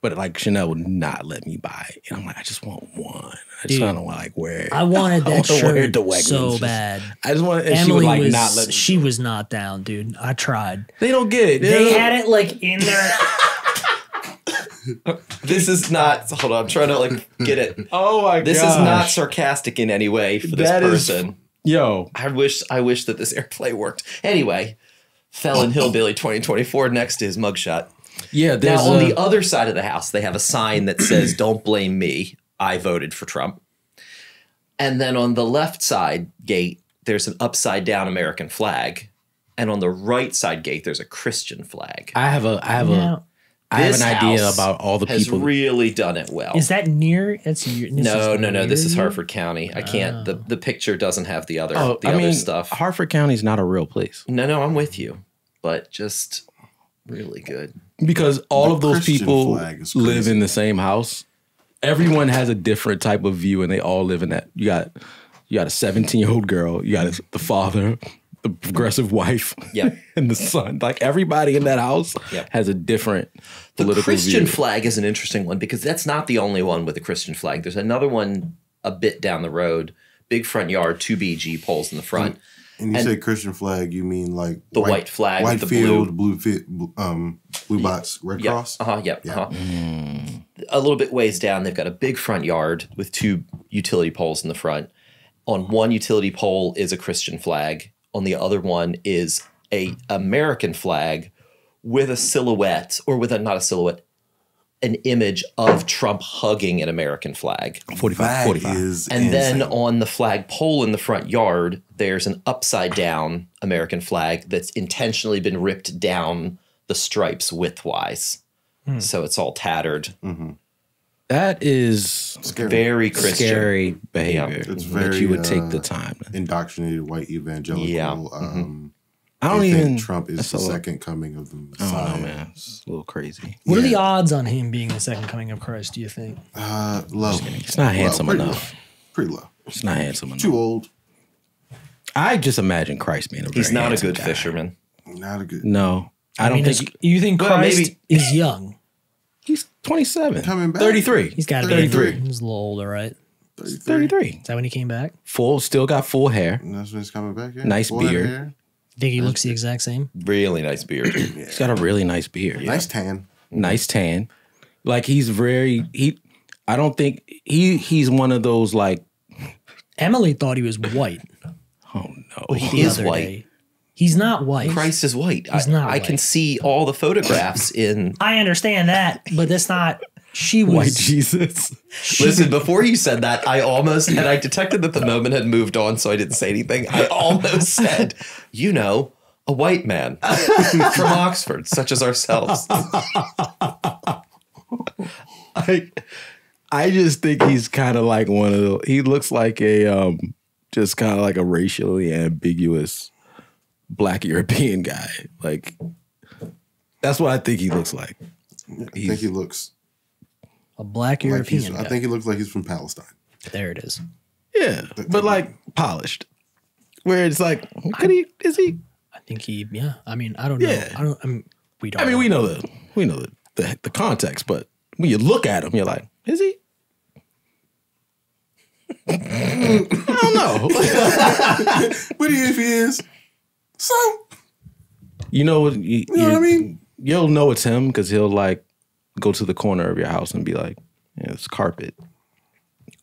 But like Chanel would not let me buy it, and I'm like, I just want one. I just Dude, don't want to like wear it. I wanted I that wanna wear it shirt to Wegmans. so Just- bad. I just want. And Emily she would like was not let me. she was not down, dude. I tried. They don't get it. They had it like in their. This is not. Hold on. I'm trying to like get it. Oh my god! This is not sarcastic in any way for this That is- person. Yo, I wish that this airplay worked. Anyway, Felon Hillbilly 2024 next to his mugshot. yeah. Now, There's on the other side of the house, they have a sign that says, don't blame me. I voted for Trump. And then on the left side gate, there's an upside down American flag. And on the right side gate, there's a Christian flag. I have Now, an idea house about all the has people. really done it well. is that near? It's No. This is near you? Harford County. I can't. The picture doesn't have the other Oh, I other mean, stuff. Harford County's not a real place No, I'm with you, but just really good. because all The of those Christian people flag is live crazy. in the same house, everyone has a different type of view, and they all live in that. You got a 17-year-old girl. You got the father, the progressive wife, and the son. Like everybody in that house has a different political The Christian view. flag is an interesting one because that's not the only one with a Christian flag. There's another one a bit down the road. Big front yard, 2 BG poles in the front. And you say Christian flag, you mean like the white flag, white with the field, blue box, red cross. A little bit ways down, they've got a big front yard with 2 utility poles in the front. On one utility pole is a Christian flag. On the other one is a American flag with a silhouette, or with not a silhouette, an image of Trump hugging an American flag. 45. And then on the flag pole in the front yard, there's an upside down American flag that's intentionally been ripped down the stripes widthwise. So it's all tattered. That is Scary. Very Christian. scary behavior. It's that very you would take the time. indoctrinated white evangelical. I don't they think even. Trump is that's the a little- second coming of the I Messiah. don't know, man. It's a little crazy. What are the odds on him being the second coming of Christ, do you think? Low. It's not handsome pretty enough. Low. Pretty low. It's not handsome enough. Too old. I just imagine Christ being a very He's not a handsome good guy. fisherman. Not a good. No, I don't think you think Well, Christ maybe- is young. he's 27. Coming back. 33. He's got to be 33. He's a little older, right? 33. Is that when he came back? Still got full hair. And that's when he's coming back. Yeah. Nice Full head of beard. hair. Think he looks the exact same? Really nice beard. He's got a really nice beard. Nice tan. Nice tan. Like he's I don't think he's one of those like, Emily thought he was white. oh no. He is the other white. day. He's not white. Christ is white. He's not I can white. see all the photographs in. I understand that, but that's not. She was. White Jesus. Listen, before you said that, I detected that the moment had moved on, so I didn't say anything. I almost said, a white man from Oxford, such as ourselves. I just think he's kind of like one of the. He looks like a just kind of like a racially ambiguous Black European guy. Like that's what I think he looks like. I think he looks A black like European. I think he looks like he's from Palestine. There it is. Yeah, but like polished. Where it's like, is he? I think he. Yeah. I mean, I don't know. Yeah. We don't. I mean, we know the context, but when you look at him, you're like, is he? I don't know. But if he is, so You know what? You know what I mean? You'll know it's him because he'll like go to the corner of your house and be like, "Yeah, it's carpet.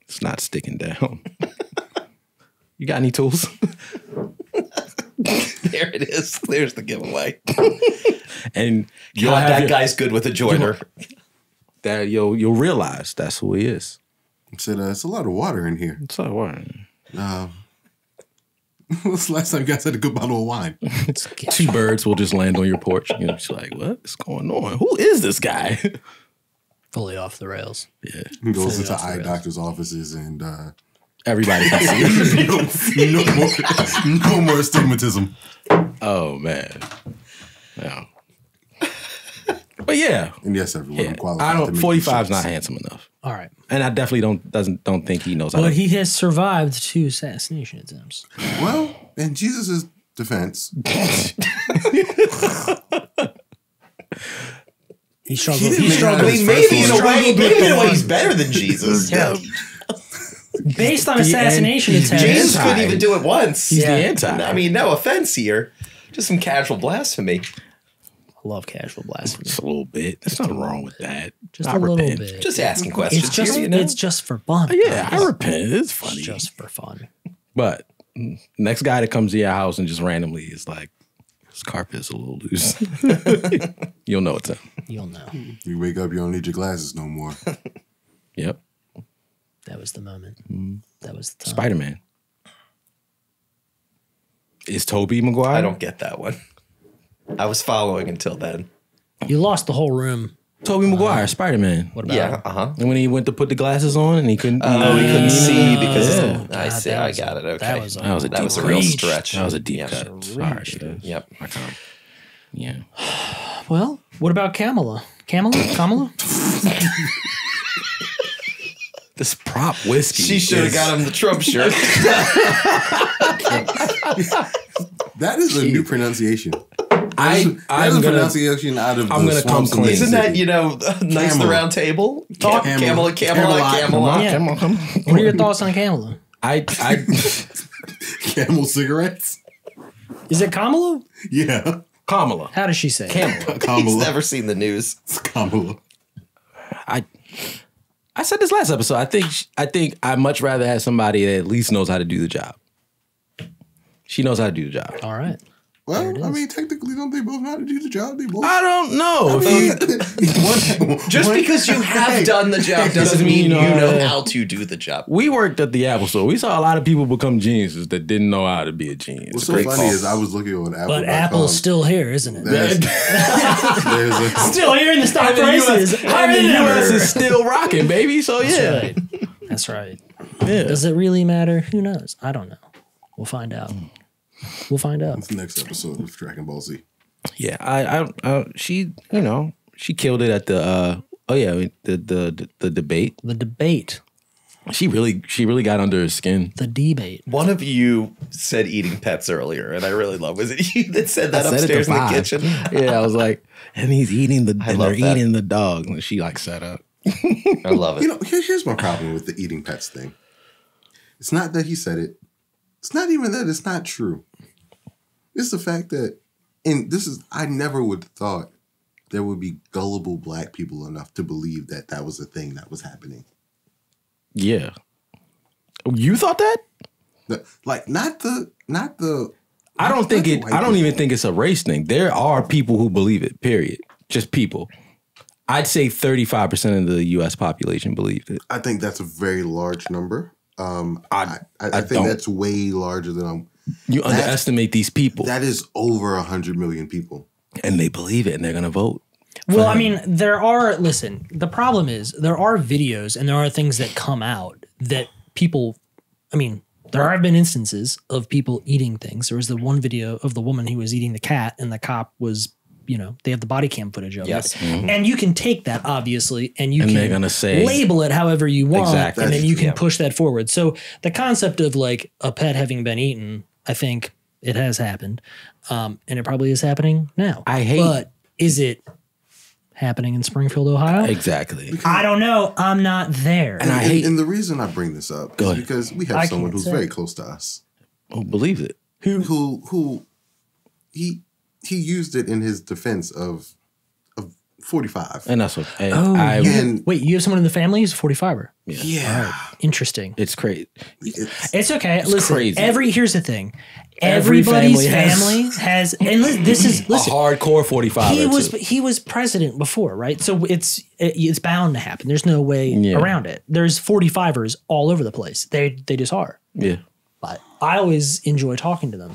It's not sticking down." You got any tools? There it is. There's the giveaway. And you'll God, have that your- guy's good with a joiner. that you'll realize that's who he is. I said it's a lot of water in here. So what? When's the last time you guys had a good bottle of wine? 2 birds will just land on your porch. You're just like, what is going on? Who is this guy? fully off the rails. Yeah, He goes Fully into off the eye rails. doctor's offices and everybody can see it. no more astigmatism. Oh man, yeah. But yeah, And yes, everyone yeah. qualified. I to don't. make 45 is these not shirts. handsome enough, All right. and I definitely don't think he knows how But to. he has survived 2 assassination attempts. Well, in Jesus' defense, He struggled. He didn't He make struggled. it I mean, First maybe in one. a way, Struggled maybe with in a the way, he's one. better than Jesus. Based on The assassination end- attempts. Jesus anti. couldn't even do it once. He's the anti. I mean, no offense here. Just some casual blasphemy. I love casual blasphemy. Just a little bit. There's nothing wrong with that. Just I a little repent. bit. Just asking questions. It's just here, you know? it's just for fun. Yeah, I guys. repent. It's It's funny. just for fun. But next guy that comes to your house and just randomly is like, this carpet is a little loose. You'll know it's him. You'll know. you wake up, you don't need your glasses no more. Yep. That was the moment. That was the time. Spider-Man. Is Tobey Maguire? I don't get that one. I was following until then. You lost the whole room. Tobey Maguire, Spider-Man. What about Yeah, him? And when he went to put the glasses on and he couldn't. Oh, he couldn't see because Yeah. I see. that I was got it. Okay, that was a- That was a That deep was a real reach. stretch. That was a deep Yeah. cut. Sorry. dude. Yep. I can't. Yeah. Well, what about Kamala? Kamala? This prop whiskey. She should have got him the Trump shirt. That is a new pronunciation. I'm gonna pronunciation out of. I'm gonna come clean. Isn't that nice the round table? Talk Camelot. Yeah. What are your thoughts on Camelot? I Camel cigarettes? Is it Kamala? Yeah. Kamala. How does she say? Kamala. Kamala. He's never seen the news. It's Kamala. I said this last episode. I think I'd much rather have somebody that at least knows how to do the job. She knows how to do the job. All right. Well, I mean, technically, don't they both know how to do the job? They both. I don't know. Just because you have done the job doesn't mean you know how to do the job. We worked at the Apple Store. We saw a lot of people become geniuses that didn't know how to be a genius. What's so funny is I was looking on Apple. But Apple's still here, isn't it? There's Still here in the stock prices. And the US is still rocking, baby. So yeah. That's right. Yeah. Does it really matter? Who knows? I don't know. We'll find out. We'll find out. That's the next episode of Dragon Ball Z. Yeah, she, she killed it at the the debate. The debate. She really got under her skin. The debate. One of you said eating pets earlier, and I really love. Was it you that said that upstairs in the kitchen? Yeah, I was like, and he's eating eating the dog, and she like sat up. I love it. Here's my problem with the eating pets thing. It's not that he said it. It's not even that it's not true. It's the fact that, I never would have thought there would be gullible black people enough to believe that that was a thing that was happening. Yeah. You thought that? Not the. I don't even think it's a race thing. There are people who believe it, period. Just people. I'd say 35% of the U.S. population believed it. I think that's a very large number. I think that's way larger than You underestimate these people. That is over 100 million people. And they believe it and they're going to vote. Well, I mean, the problem is there are videos and there are things that come out that people, there have been instances of people eating things. There was the one video of the woman who was eating the cat and the cop was, they have the body cam footage of it. Mm-hmm. And you can take that, obviously, and they're gonna say, label it however you want. Exactly. And then you can push that forward. So the concept of like a pet having been eaten, I think it has happened. And it probably is happening now. But is it happening in Springfield, Ohio? Exactly. I don't know. I'm not there. And the reason I bring this up is because we have someone who's very close to us. Who believes it? Who he used it in his defense of 45. And that's what. Wait, you have someone in the family who's a 45er? Yeah. Right. Interesting. It's crazy. It's okay. Listen, crazy. Here's the thing. Everybody's family has and this is a hardcore 45er. He was president before, right? So it's bound to happen. There's no way around it. There's 45ers all over the place. They just are. Yeah. But I always enjoy talking to them.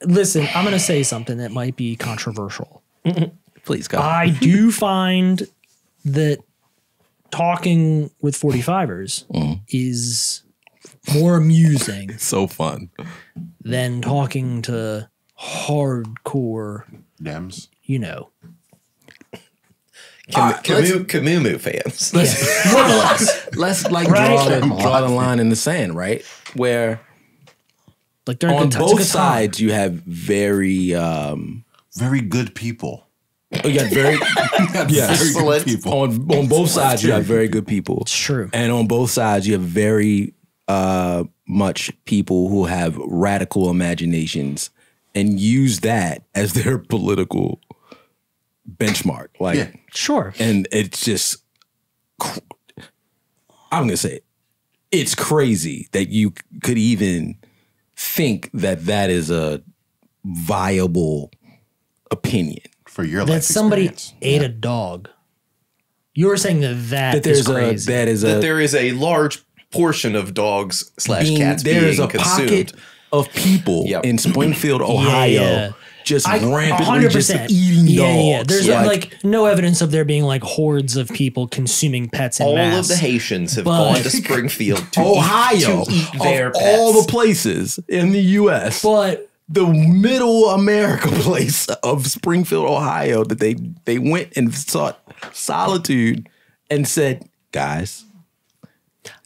Listen, I'm going to say something that might be controversial. Please, God. I do find that talking with 45ers is more amusing. So fun. Than talking to hardcore Dems. Kamumu fans. Let's draw the line in the sand, right? Where on both sides you have very good people. You got very good people. On both sides you have very good people. It's true. And on both sides you have very much people who have radical imaginations and use that as their political benchmark. Sure. And it's just, I'm going to say it. It's crazy that you could even think that is a viable opinion for your life that somebody ate a dog. You were saying that is crazy. That there is a large portion of dogs / cats there is a consumed. Pocket of people in Springfield, Ohio, just rampantly 100%. just eating dogs. Yeah. There's no evidence of there being hordes of people consuming pets in mass. All of the Haitians have gone to Springfield to Ohio, eat their pets. All the places in the U.S., but the middle America place of Springfield, Ohio, that they went and sought solitude and said, guys,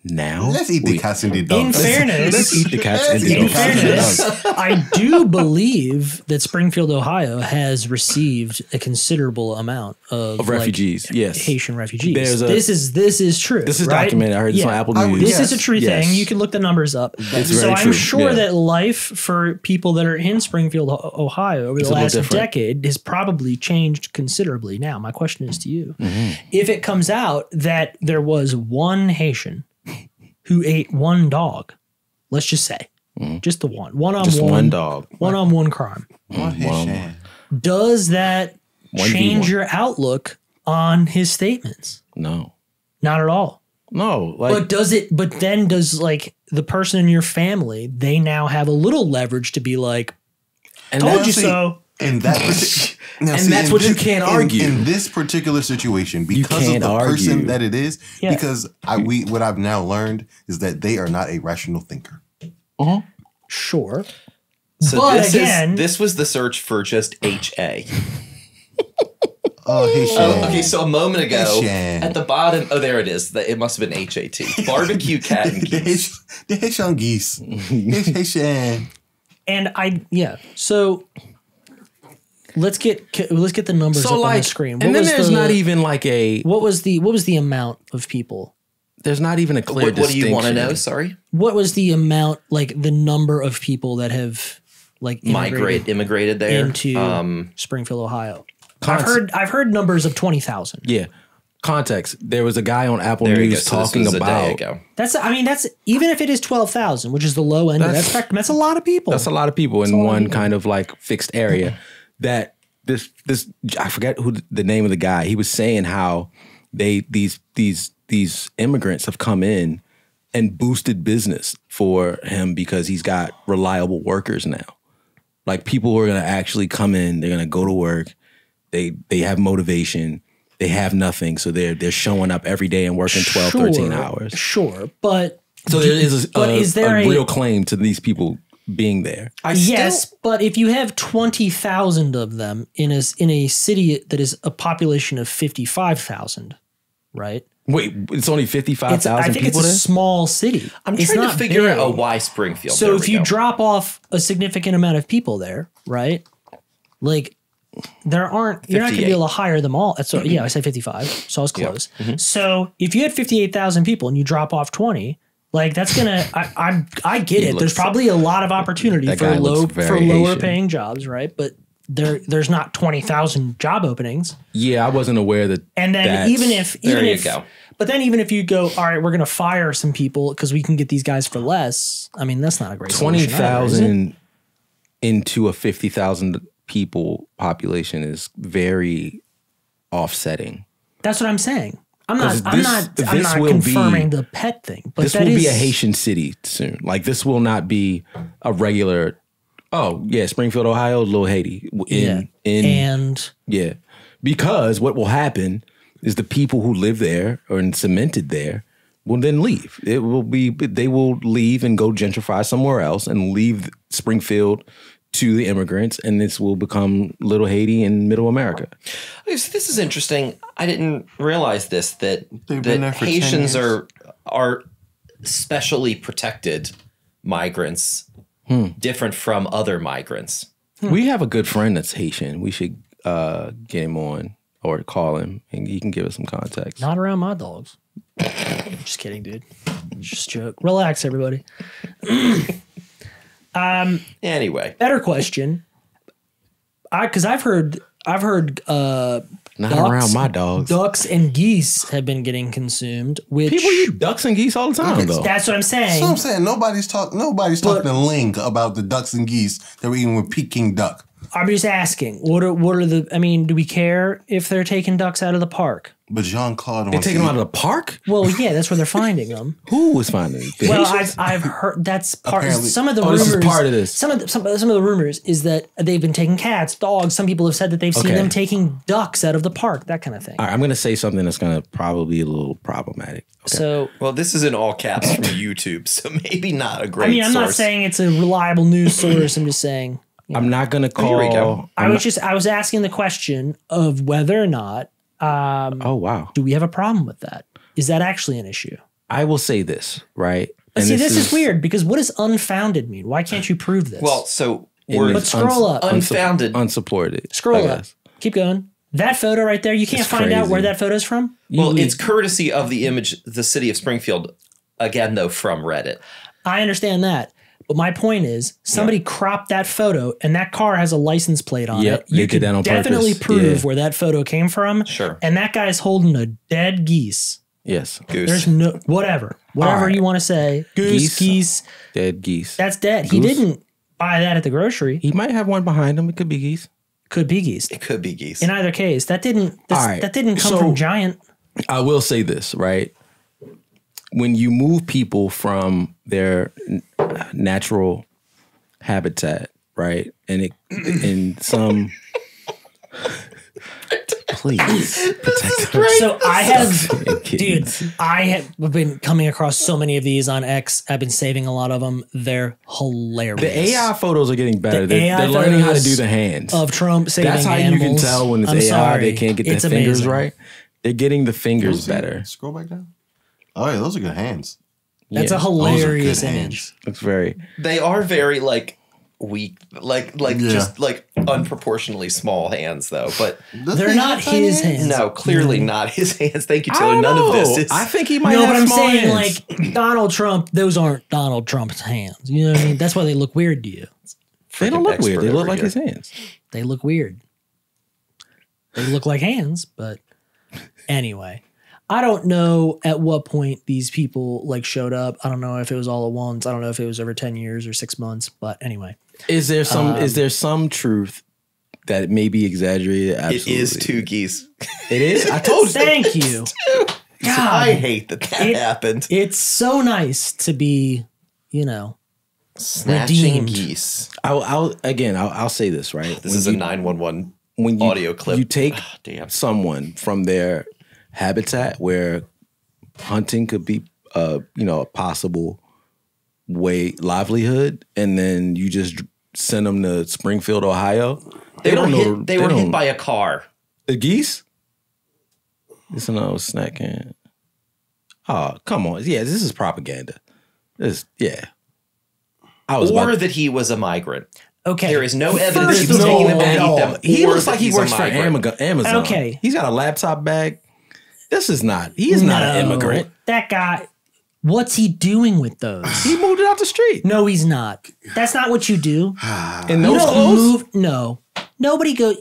now Let's eat the cats and the In dogs. fairness, let's eat the cats and the in dogs. fairness, I do believe that Springfield, Ohio, has received a considerable amount of refugees, yes. Haitian refugees. There's a- this is true. This is right? documented. I heard this on Apple I would- News. This is a true Yes. thing. You can look the numbers up. It's So very I'm true. sure Yeah. that life for people that are in Springfield, Ohio, over It's the a little last different. decade has probably changed considerably. Now, my question is to you: Mm-hmm. if it comes out that there was one Haitian who ate one dog, let's just say, just the one on Just one, one dog. one-on-one crime, does that 1v1. change your outlook on his statements? No. Not at all. No. Like But does it? But then does like the person in your family? They now have a little leverage to be like, and "Told that's- you so." In that particular, And that's what you can't argue. in this particular situation because of can't the person argue. that it is. Yeah. Because what I've now learned is that they are not a rational thinker. Sure. So But this again- this was the search for just HA. Oh, hey, Shan. Oh, okay, so a moment ago, Haitian. at the bottom, oh, there it is. It must have been HAT. Barbecue cat and geese. The Haitian geese. Haitian. And so let's get the numbers up on the screen. and then there's not even like what was the amount of people? there's not even a clear What do you want to distinction. know? Sorry? What was the amount, like the number of people that have like Immigrated there. into Springfield, Ohio? Concept- I've heard numbers of 20,000. Yeah. Context. There was a guy on Apple There you go. News So this talking was a day about ago. That's even if it is 12,000, which is the low end of that spectrum, that's a lot of people. that's a lot of people in one kind of like fixed area. That this I forget who the name of the guy. He was saying how these immigrants have come in and boosted business for him because he's got reliable workers now. Like people who are going to actually come in, they're going to go to work. They have motivation. They have nothing, so they're showing up every day and working 12, 13 hours. Sure, but So there is is there a a- real claim to these people being there. yes, but if you have 20,000 of them in a city that is a population of 55,000, right? Wait, it's only I 55,000 think it's people a there? small city. I'm It's trying to not figure big. out why Springfield. So There if we you go. drop off a significant amount of people there, right? Like you're not going to be 58. able to hire them all. So yeah, I said 55, so I was close. So if you had 58,000 people and you drop off 20, like that's gonna. I get it. There's probably a lot of opportunity That for guy looks very lower Haitian. paying jobs, right? But there's not 20,000 job openings. Yeah, I wasn't aware that. And then that's- even if but then even if you go, all right, we're going to fire some people because we can get these guys for less. I mean, that's not a great solution either, is it? 20,000 into a 50,000 people population is very offsetting. That's what I'm saying. I'm not this will confirming be- the pet thing, but This that will be a is- Haitian city soon. Like this will not be a regular. Oh yeah, Springfield, Ohio, little Haiti. and Yeah, because what will happen is the people who live there or cemented there will then leave. They will leave and go gentrify somewhere else and leave Springfield to the immigrants, and this will become Little Haiti in Middle America. Okay, so this is interesting. I didn't realize this that They've been there for 10 Haitians years. are specially protected migrants, different from other migrants. We have a good friend that's Haitian. We should get him on or call him, and he can give us some context. not around my dogs. Just kidding, dude. Just a joke. Relax, everybody. Anyway, Better question. Because I've heard Not ducks- around my dogs. ducks and geese have been getting consumed. Which People eat ducks and geese all the time, though. that's what I'm saying. So I'm saying nobody's talking to Ling about the ducks and geese that we're eating with Peking duck. I'm just asking. What are the? I mean, do we care if they're taking ducks out of the park? But Jean-Claude They're wants taking to them out eat. of the park? Well, yeah, that's where they're finding them. Who was finding it? The Well, Haitians? I've heard that's part. Apparently- Some of the Oh, rumors. this is part of this. Some of the rumors is that they've been taking cats, dogs. Some people have said that they've seen Okay. them taking ducks out of the park, that kind of thing. All right, I'm going to say something that's going to probably be a little problematic. Okay. So, well, this is in all caps from YouTube, so maybe not a great I mean, I'm not source. saying it's a reliable news source. I'm just saying. I'm not going to call. Here we go. I was asking the question of whether or not Oh, wow. do we have a problem with that? is that actually an issue? I will say this, right? But see, this is weird because what does unfounded mean? Why can't you prove this? Well, so but scroll up. Unfounded. Unsupported. Scroll up. Keep going. That photo right there, you can't find out where that photo's from? Well, it's courtesy of the image, the city of Springfield, again, though, from Reddit. I understand that. But my point is, somebody cropped that photo and that car has a license plate on it. You can definitely prove where that photo came from. Sure. And that guy's holding a dead geese. Yes. Goose. There's no, whatever you want to say. Geese. Dead geese. That's dead. Goose. He didn't buy that at the grocery. He might have one behind him. It could be geese. Could be geese. It could be geese. In either case, that didn't come from Giant. I will say this, right? When you move people from their natural habitat, right? And in some please protect them. So I have been coming across so many of these on X. I've been saving a lot of them. They're hilarious. The AI photos are getting better. They're learning how to do the hands of Trump saving animals. That's how you can tell when it's AI. Sorry. They can't get the fingers right. They're getting the fingers better. Scroll back down. Oh yeah, those are good hands. That's a hilarious image. Looks very. They are very weak, just unproportionally small hands though. But they're not his hands. No, clearly not his hands. Thank you, Taylor. None of this is. I think he might have but small I'm saying hands. like Donald Trump. Those aren't Donald Trump's hands. You know what I mean? That's why they look weird to you. They don't look weird. They look like his hands. They look weird. They look like hands, but anyway. I don't know at what point these people showed up. I don't know if it was all at once. I don't know if it was over 10 years or 6 months, but anyway. Is there some truth that it may be exaggerated? Absolutely. It is two geese. It is? I told you. Thank you. God, I hate that happened. It's so nice to be, snatching redeemed. Geese. I'll say this, right? This is a 911 audio clip. You take someone from their habitat where hunting could be a possible livelihood, and then you just send them to Springfield, Ohio. They were hit by a car. The geese? This is another snack can. Oh, come on. Yeah, this is propaganda. That he was a migrant. Okay. There is no evidence he was taking them to eat them. He looks like he works for Amazon. Okay. He's got a laptop bag. He's not an immigrant. That guy, what's he doing with those? He moved it out the street. No, he's not. That's not what you do. In those clothes? No. Nobody goes.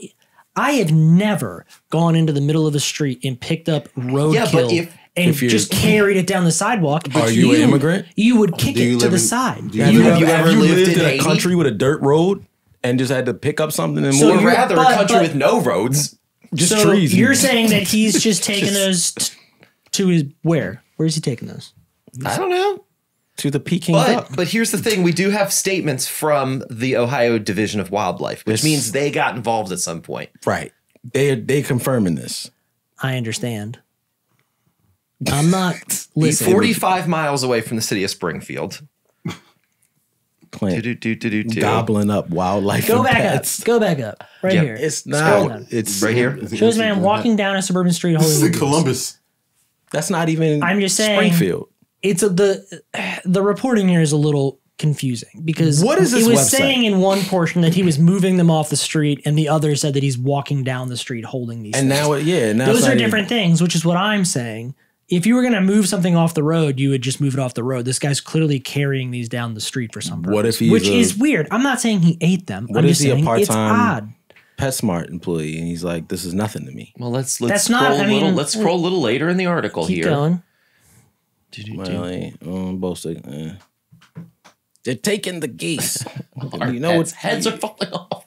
I have never gone into the middle of the street and picked up roadkill and just carried it down the sidewalk. Are you an immigrant? You would kick it to the side. Have you ever lived in a country with a dirt road and just had to pick up something and move? Or rather, a country with no roads. Just trees. You're saying that he's just taking those to his where? Where is he taking those? I don't know. To the Peking duck. But here's the thing: we do have statements from the Ohio Division of Wildlife, which means they got involved at some point. Right? They confirming this. I understand. I'm not listening. 45 miles away from the city of Springfield. Gobbling up wildlife. Go back up. Right here. It's not. It's right here. Shows man walking down a suburban street holding. This is in Columbus. That's not even. I'm just saying. Springfield. It's the reporting here is a little confusing because what is this it was website? saying in one portion that he was moving them off the street, and the other said that he's walking down the street holding these. And things. Those are different things, which is what I'm saying. If you were going to move something off the road, you would just move it off the road. This guy's clearly carrying these down the street for some purpose. What if he's which is weird. I'm not saying he ate them. What I'm if just he's saying a part-time it's odd. PetSmart employee and he's like, this is nothing to me. Well, let's scroll let's scroll a little later in the article keep here. Going. They're taking the geese. What heads are falling off.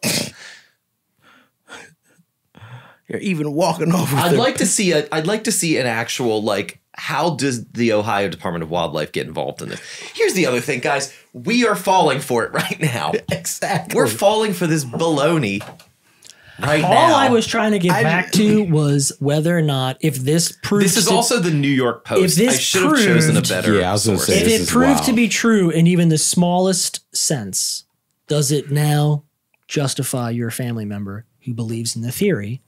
You're even walking over. I'd like to see an actual how does the Ohio Department of Wildlife get involved in this? Here's the other thing, guys. We are falling for it right now. Exactly. We're falling for this baloney right now. All I was trying to get back to was whether or not if this proves this is also the New York Post. I should have chosen a better source. If it proved to be true in even the smallest sense, does it now justify your family member who believes in the theory?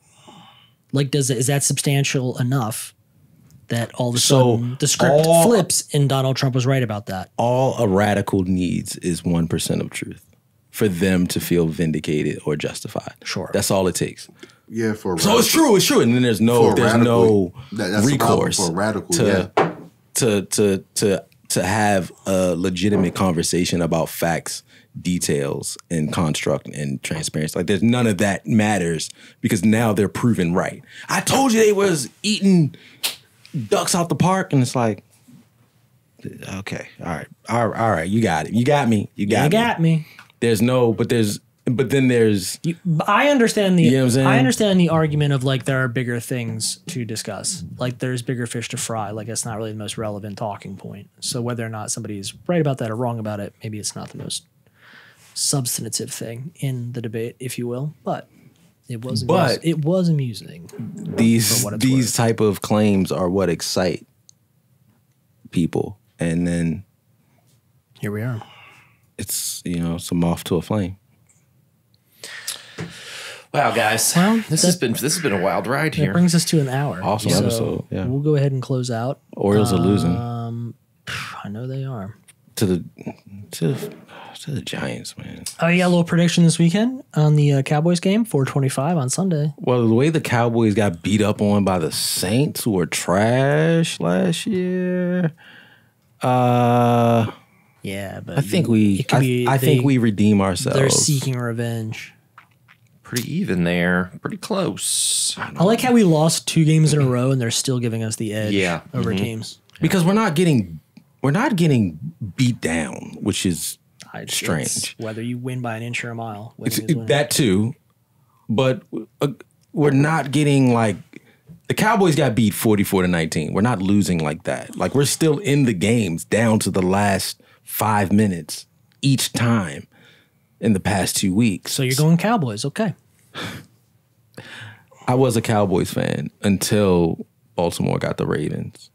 Is that substantial enough that all of a So sudden the script flips and Donald Trump was right about that. All a radical needs is 1% of truth for them to feel vindicated or justified. Sure. That's all it takes. Yeah, for So it's true, and then there's no that's recourse for a radical, to have a legitimate conversation about facts, details, and construct and transparency. Like there's none of that matters because now they're proven right. I told you they was eating ducks out the park, and it's like, okay, all right, you got it, you got me. There's no, but then there's. I understand the. You know what I'm saying? I understand the argument of like there are bigger things to discuss. Like there's bigger fish to fry. Like it's not really the most relevant talking point. So whether or not somebody's right about that or wrong about it, maybe it's not the most substantive thing in the debate, if you will. But it was. It was amusing. These type of claims are what excite people, and then here we are. It's it's a moth to a flame. Wow, guys, this has been a wild ride here. It brings us to an hour. Awesome episode. Yeah, we'll go ahead and close out. Orioles are losing. I know they are to the Giants, man. Oh yeah, a little prediction this weekend on the Cowboys game, 4:25 on Sunday. Well, the way the Cowboys got beat up on by the Saints, who were trash last year. Yeah, but I think we redeem ourselves. They're seeking revenge. Pretty even there. Pretty close. I like how we lost 2 games in a row and they're still giving us the edge over teams. Because we're not getting beat down, which is strange. Whether you win by an inch or a mile. That too. But we're not getting like the Cowboys got beat 44-19. We're not losing like that. Like we're still in the games down to the last 5 minutes each time in the past 2 weeks. So you're going Cowboys, okay. I was a Cowboys fan until Baltimore got the Ravens.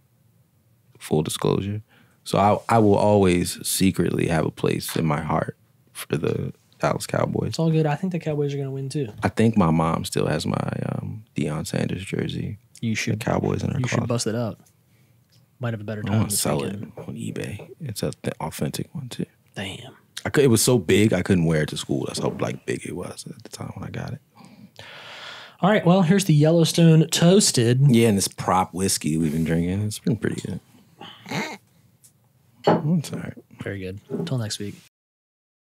Full disclosure. So I will always secretly have a place in my heart for the Dallas Cowboys. It's all good. I think the Cowboys are going to win too. I think my mom still has my Deion Sanders jersey. You should. The Cowboys in her closet. You should bust it out. Might have a better time. I want to sell it on eBay. It's an authentic one too. Damn. It was so big I couldn't wear it to school. That's how big it was at the time when I got it. All right. Well, here's the Yellowstone Toasted. Yeah, and this prop whiskey we've been drinking. It's been pretty good. It's all right. Very good. Until next week.